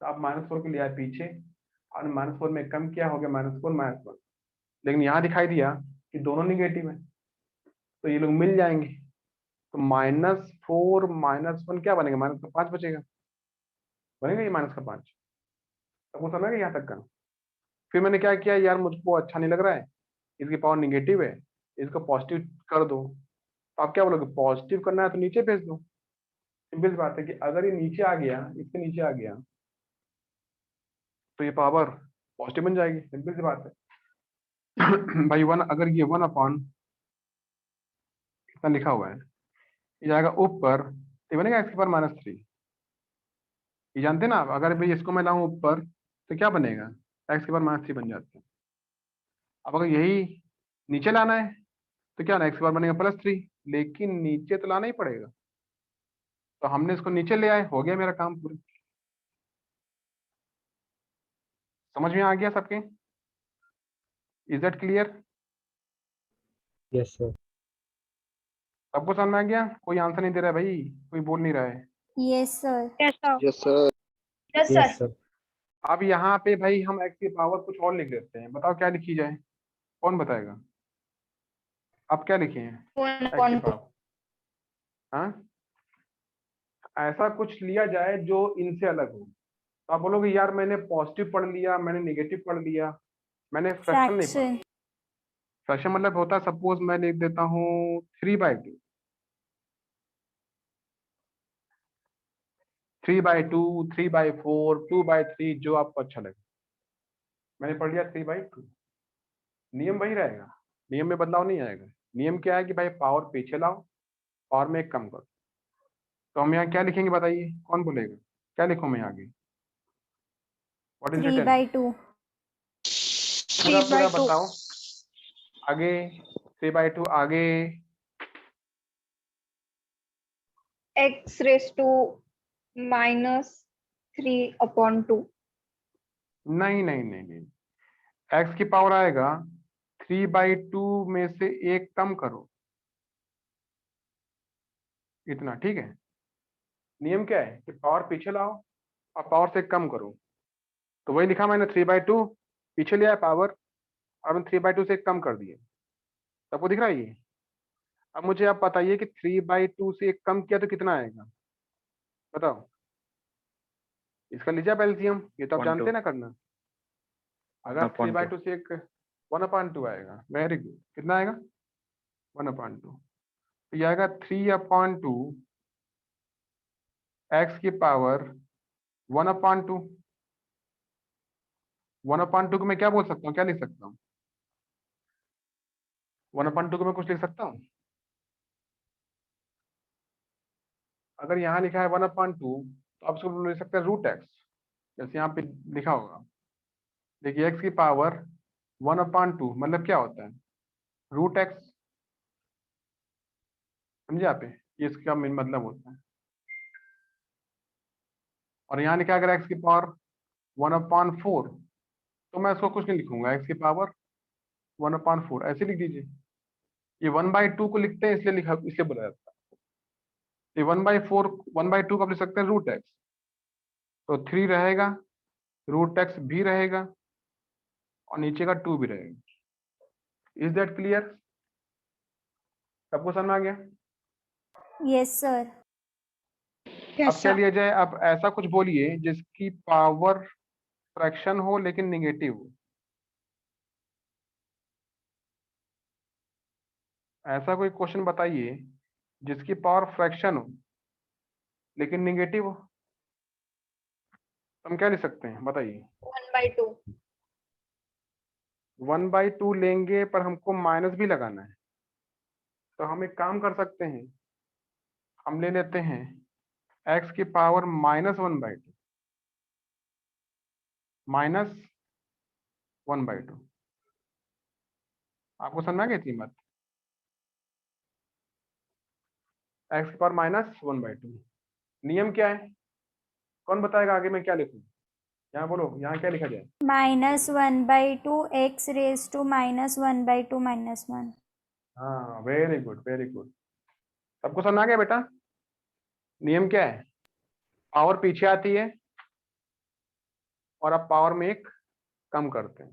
तो आप -4 के लिया पीछे और -4 में कम किया हो गया -4 -1। लेकिन यहाँ दिखाई दिया कि दोनों निगेटिव है तो ये लोग मिल जाएंगे। तो -4 -1 क्या बनेगा? -5 बचेगा। बनेगा ये -5। सबको समझ में यहाँ तक का? फिर मैंने क्या किया यार मुझको अच्छा नहीं लग रहा है, इसकी पावर निगेटिव है, इसको पॉजिटिव कर दो। तो आप क्या बोलोगे? पॉजिटिव करना है तो नीचे भेज दो। सिंपल सी बात है कि अगर ये नीचे आ गया, इसके नीचे आ गया तो ये पावर पॉजिटिव बन जाएगी। सिंपल सी बात है। भाई वन, अगर ये 1 कितना लिखा हुआ है, ये जाएगा ऊपर तो ये बनेगा x⁻³ ये जानते हैं ना आप? अगर भाई इसको मैं लाऊं ऊपर तो क्या बनेगा? x⁻³ बन जाता है। अब अगर यही नीचे लाना है तो क्या ना x बनेगा +3, लेकिन नीचे तो लाना ही पड़ेगा। तो हमने इसको नीचे ले आए, हो गया मेरा काम पूरा। समझ में आ गया सबके? Is that clear? Yes sir. सबको समझ में आ गया? कोई आंसर नहीं दे रहा है भाई, कोई बोल नहीं रहा है। Yes sir. Yes sir. Yes yes sir. अब यहाँ पे भाई हम x की पावर कुछ और लिख देते हैं। बताओ क्या लिखी जाए? कौन बताएगा? आप क्या लिखे हैं? x की पावर, हाँ ऐसा कुछ लिया जाए जो इनसे अलग हो। तो आप बोलोगे यार मैंने पॉजिटिव पढ़ लिया, मैंने निगेटिव पढ़ लिया, मैंने फ्रैक्शन नहीं पढ़ा। Fraction. फ्रैक्शन मतलब होता है, सपोज मैं लिख देता हूँ 3/2, 3/2, 3/4, 2/3, जो आपको अच्छा लगे। मैंने पढ़ लिया 3/2। नियम वही रहेगा, नियम में बदलाव नहीं आएगा। नियम क्या है कि भाई पावर पीछे लाओ, पावर में एक कम करो। तो हम यहाँ क्या लिखेंगे बताइए, कौन बोलेगा? क्या लिखूं मैं आगे? What is 3/2. पूरा पूरा बताओ आगे। 3/2 आगे। x⁻³ नहीं नहीं नहीं नहीं, x की पावर आएगा 3/2 में से एक कम करो, इतना। ठीक है? नियम क्या है कि पावर पीछे लाओ और पावर से कम करो। तो वही लिखा मैंने, 3/2 पीछे ले आया पावर और मैंने 3/2 से कम कर दिए। सबको दिख रहा है ये? अब मुझे आप बताइए कि 3/2 से एक कम किया तो कितना आएगा? बताओ। इसका लीजिए आप एलसीएम, ये तो आप 1/2 जानते ना करना। अगर 1/2 3/2 से एक 1/2 आएगा, वेरी गुड। कितना आएगा? 1/2। तो ये आएगा 3/2 x की पावर 1/2। 1/2 को मैं क्या बोल सकता हूँ, क्या लिख सकता हूँ? 1/2 को मैं कुछ लिख सकता हूँ? अगर यहाँ लिखा है 1/2 तो आप उसको लिख सकते हैं √x। जैसे यहाँ पे लिखा होगा, देखिए x की पावर 1/2 मतलब क्या होता है? √x। समझे आप? ये इसका मेन मतलब होता है। और यहाँ लिखा है अगर x की पावर 1/4 तो मैं इसको कुछ नहीं लिखूंगा, x की पावर 1/4 ऐसे लिख दीजिए। ये 1/2 को लिखते हैं इसलिए लिखा, इसलिए बोला जाता है। ये 1/4 1/2 को आप लिख सकते हैं √x। तो 3 रहेगा, √x भी रहेगा और नीचे का 2 भी रहेगा। Is that clear? सबको समझ में आ गया? Yes sir. अब क्या लिया जाए? अब ऐसा कुछ बोलिए जिसकी पावर फ्रैक्शन हो लेकिन निगेटिव हो। ऐसा कोई क्वेश्चन बताइए जिसकी पावर फ्रैक्शन हो लेकिन निगेटिव हो। हम क्या लिख सकते हैं बताइए? 1/2. 1/2 लेंगे पर हमको माइनस भी लगाना है। तो हम एक काम कर सकते हैं, हम ले लेते हैं x की पावर -1/2, -1/2। आपको समझ में आ गई थी बात? एक्स की पावर -1/2। नियम क्या है, कौन बताएगा आगे मैं क्या लिखूं? यहाँ बोलो, यहाँ क्या लिखा जाए? -1/2 x raised to -1/2 -1। हाँ, वेरी गुड वेरी गुड। सबको समझ आ गया बेटा? नियम क्या है, पावर पीछे आती है और आप पावर में एक कम करते हैं।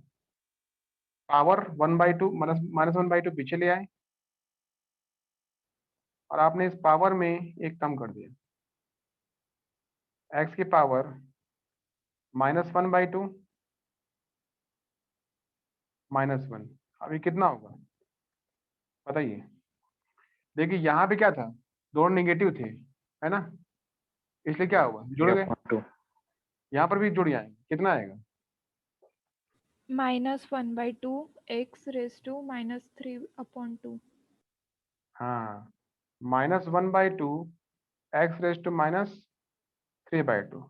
पावर 1/2 -1/2 पीछे ले आए और आपने इस पावर में एक कम कर दिया। एक्स की पावर -1/2 -1, अभी कितना होगा बताइए? देखिए यहाँ पे क्या था, दोनों नेगेटिव थे, है ना, इसलिए क्या हुआ, जुड़ गए। 3/2 यहाँ पर भी जुड़ जाएंगे, कितना आएगा? -1/2 x raised to -3/2। हाँ, -1/2 एक्स रेज टू -3/2।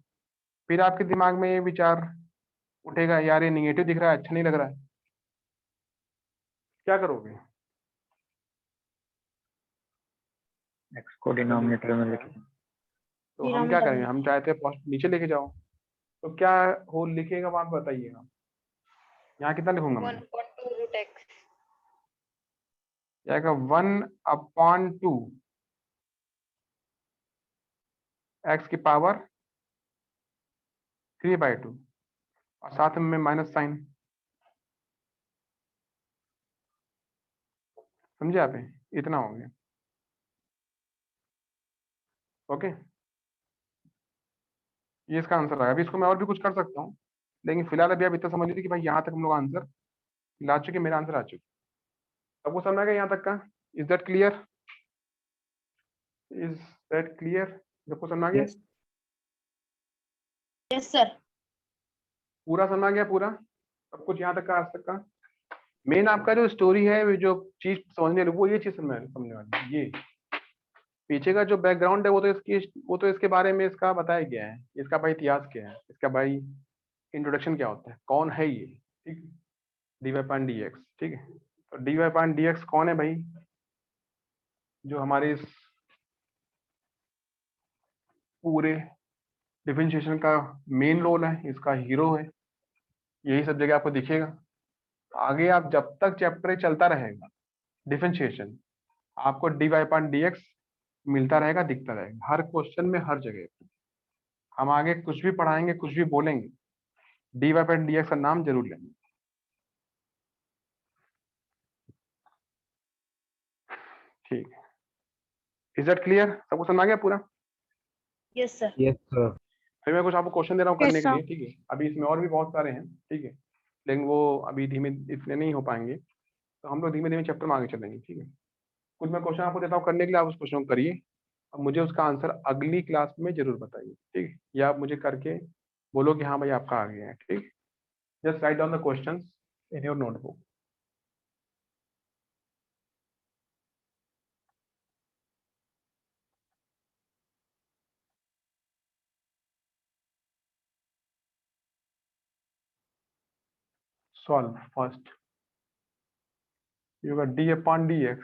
फिर आपके दिमाग में ये विचार उठेगा, यार ये निगेटिव दिख रहा है, अच्छा नहीं लग रहा है, क्या करोगे? x को डिनोमिनेटर में लिखें। तो हम क्या करेंगे, हम चाहते हैं फर्स्ट नीचे लेके जाओ, तो क्या हो लिखेगा वहां पे बताइएगा। यहाँ कितना लिखूंगा मैं? 1/2 root x। जाएगा 1/2 एक्स की पावर 3/2 और साथ में माइनस साइन, समझे आप? इतना हो गया। ओके, ये इसका आंसर आया। अभी इसको मैं और भी कुछ कर सकता हूँ, लेकिन फिलहाल अभी आप इतना समझ लीजिए कि भाई यहाँ तक हम लोग आंसर ला चुके, मेरा आंसर आ चुके। सबको समझ आ गया यहाँ तक का? Is that clear? Is that clear? सबको समझ आ गया? Yes. Yes sir. पूरा समझ आ गया? पूरा सब कुछ यहाँ तक का, आज तक का? मेन आपका जो स्टोरी है, वो जो चीज समझने वाली, वो ये चीज समझने वाली, ये पीछे का जो बैकग्राउंड है, वो तो इसके बारे में इसका बताया गया है, इसका भाई इतिहास क्या है, इसका भाई इंट्रोडक्शन क्या होता है, कौन है ये, ठीक है, dy/dx, ठीक है। तो dy/dx कौन है भाई? जो हमारे इस पूरे डिफरेंशिएशन का मेन रोल है, इसका हीरो है, यही सब जगह आपको दिखेगा। आगे आप जब तक चैप्टर चलता रहेगा डिफरेंशिएशन, आपको dy/dx मिलता रहेगा, दिखता रहेगा हर क्वेश्चन में, हर जगह। हम आगे कुछ भी पढ़ाएंगे, कुछ भी बोलेंगे, dy/dx का नाम जरूर लेंगे, ठीक है। Is that clear? सबको समझ आ गया पूरा? Yes sir. Yes, sir. फिर मैं कुछ आपको क्वेश्चन दे रहा हूँ करने Yes, के sir. लिए, ठीक है। अभी इसमें और भी बहुत सारे हैं, ठीक है, लेकिन वो अभी धीमे इतने नहीं हो पाएंगे, तो हम लोग धीमे धीमे चैप्टर में आगे चलेंगे, ठीक है। कुछ मैं क्वेश्चन आपको देता हूँ करने के लिए, आप उस क्वेश्चन को करिए और मुझे उसका आंसर अगली क्लास में जरूर बताइए, ठीक है, या आप मुझे करके बोलो कि हाँ भाई आपका आ गया है, ठीक। Just write down the question in your notebook. Solve first, you got d/dx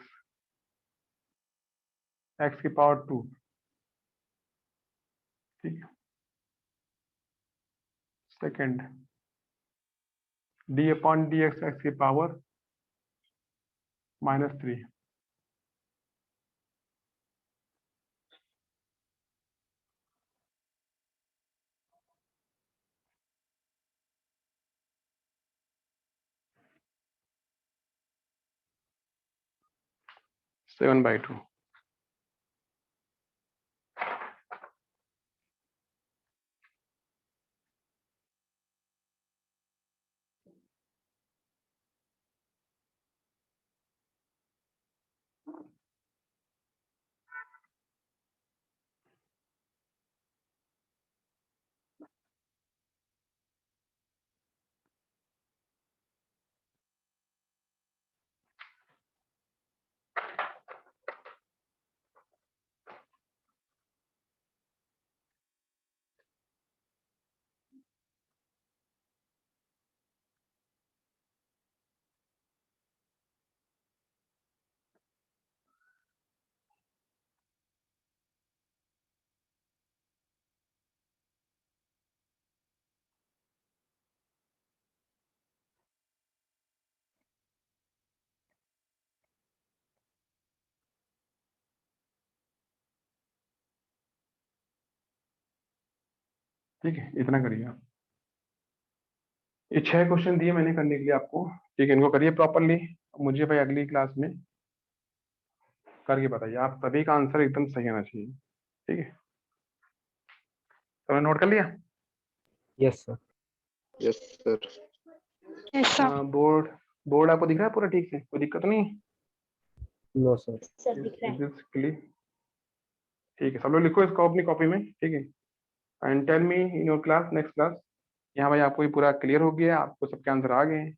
x की पावर 2, ठीक है। सेकंड d/dx x की पावर -3, (7/2). ठीक है, इतना करिए आप। ये 6 क्वेश्चन दिए मैंने करने के लिए आपको, ठीक है, इनको करिए प्रॉपरली। मुझे भाई अगली क्लास में करके बताइए, आप सभी का आंसर एकदम सही आना चाहिए, ठीक है। तो नोट कर लिया? Yes sir. Yes sir. Yes, sir. Board आपको दिख रहा है पूरा ठीक से, कोई दिक्कत नहीं है? No sir. सर दिख रहा है। Is this clear? ठीक है, सब लोग लिखो इसको अपनी कॉपी में, ठीक है। And tell me in your class, next class. यहाँ भाई आपको ये पूरा क्लियर हो गया, आपको सबके आंसर आ गए हैं।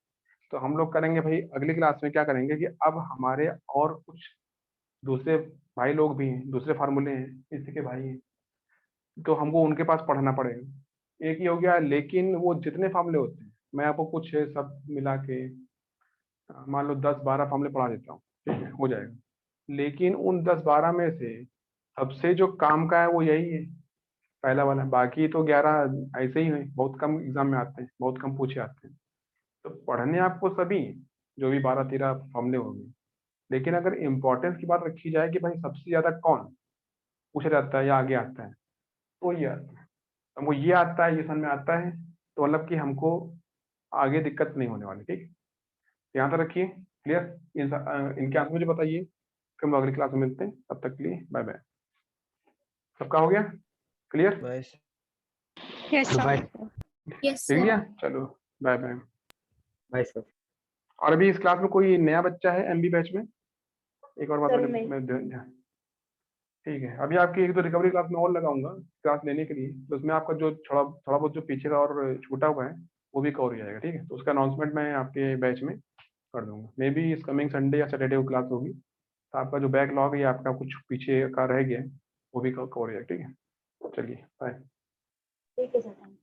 तो हम लोग करेंगे भाई अगली क्लास में क्या करेंगे कि अब हमारे और कुछ दूसरे भाई लोग भी हैं, दूसरे फार्मूले हैं, इसी के भाई हैं, तो हमको उनके पास पढ़ना पड़ेगा। एक ही हो गया, लेकिन वो जितने फार्मूले होते हैं मैं आपको कुछ है सब मिला के मान लो 10-12 फार्मूले पढ़ा देता हूँ, ठीक है, हो जाएगा। लेकिन उन 10-12 में से सबसे जो काम का है वो यही है, पहला वाला। बाकी तो 11 ऐसे ही है, बहुत कम एग्जाम में आते हैं, बहुत कम पूछे आते हैं। तो पढ़ने आपको सभी जो भी 12-13 फार्मूले होंगे, लेकिन अगर इम्पोर्टेंस की बात रखी जाए कि भाई सबसे ज्यादा कौन पूछा जाता है या आगे आता है, तो ये आता है। हमको ये आता है, ये समझ में आता है, तो मतलब कि हमको आगे दिक्कत नहीं होने वाली, ठीक है। ध्यान से रखिए, क्लियर। इनके आंसर मुझे बताइए, फिर हम अगली क्लास में मिलते हैं, तब तक के लिए बाय बाय। सबका हो गया clear? Bye. Yes, sir. Bye. Yes ठीक गया, चलो बाय बाय। Bye sir. और अभी इस क्लास में कोई नया बच्चा है एमबी बैच में? एक और बात सर, मैं ठीक है, अभी आपकी एक दो रिकवरी क्लास में और लगाऊंगा क्लास लेने के लिए, तो उसमें आपका जो थोड़ा बहुत जो पीछे का और छूटा हुआ है वो भी कवर हो जाएगा, ठीक है। तो उसका अनाउंसमेंट मैं आपके बैच में कर दूंगा, मे बी इस कमिंग संडे या सैटरडे को क्लास होगी। तो आपका जो बैकलॉग है या आपका कुछ पीछे का रह गया है वो भी कवर हो जाएगा, ठीक है। चलिए बाय। ठीक है सर।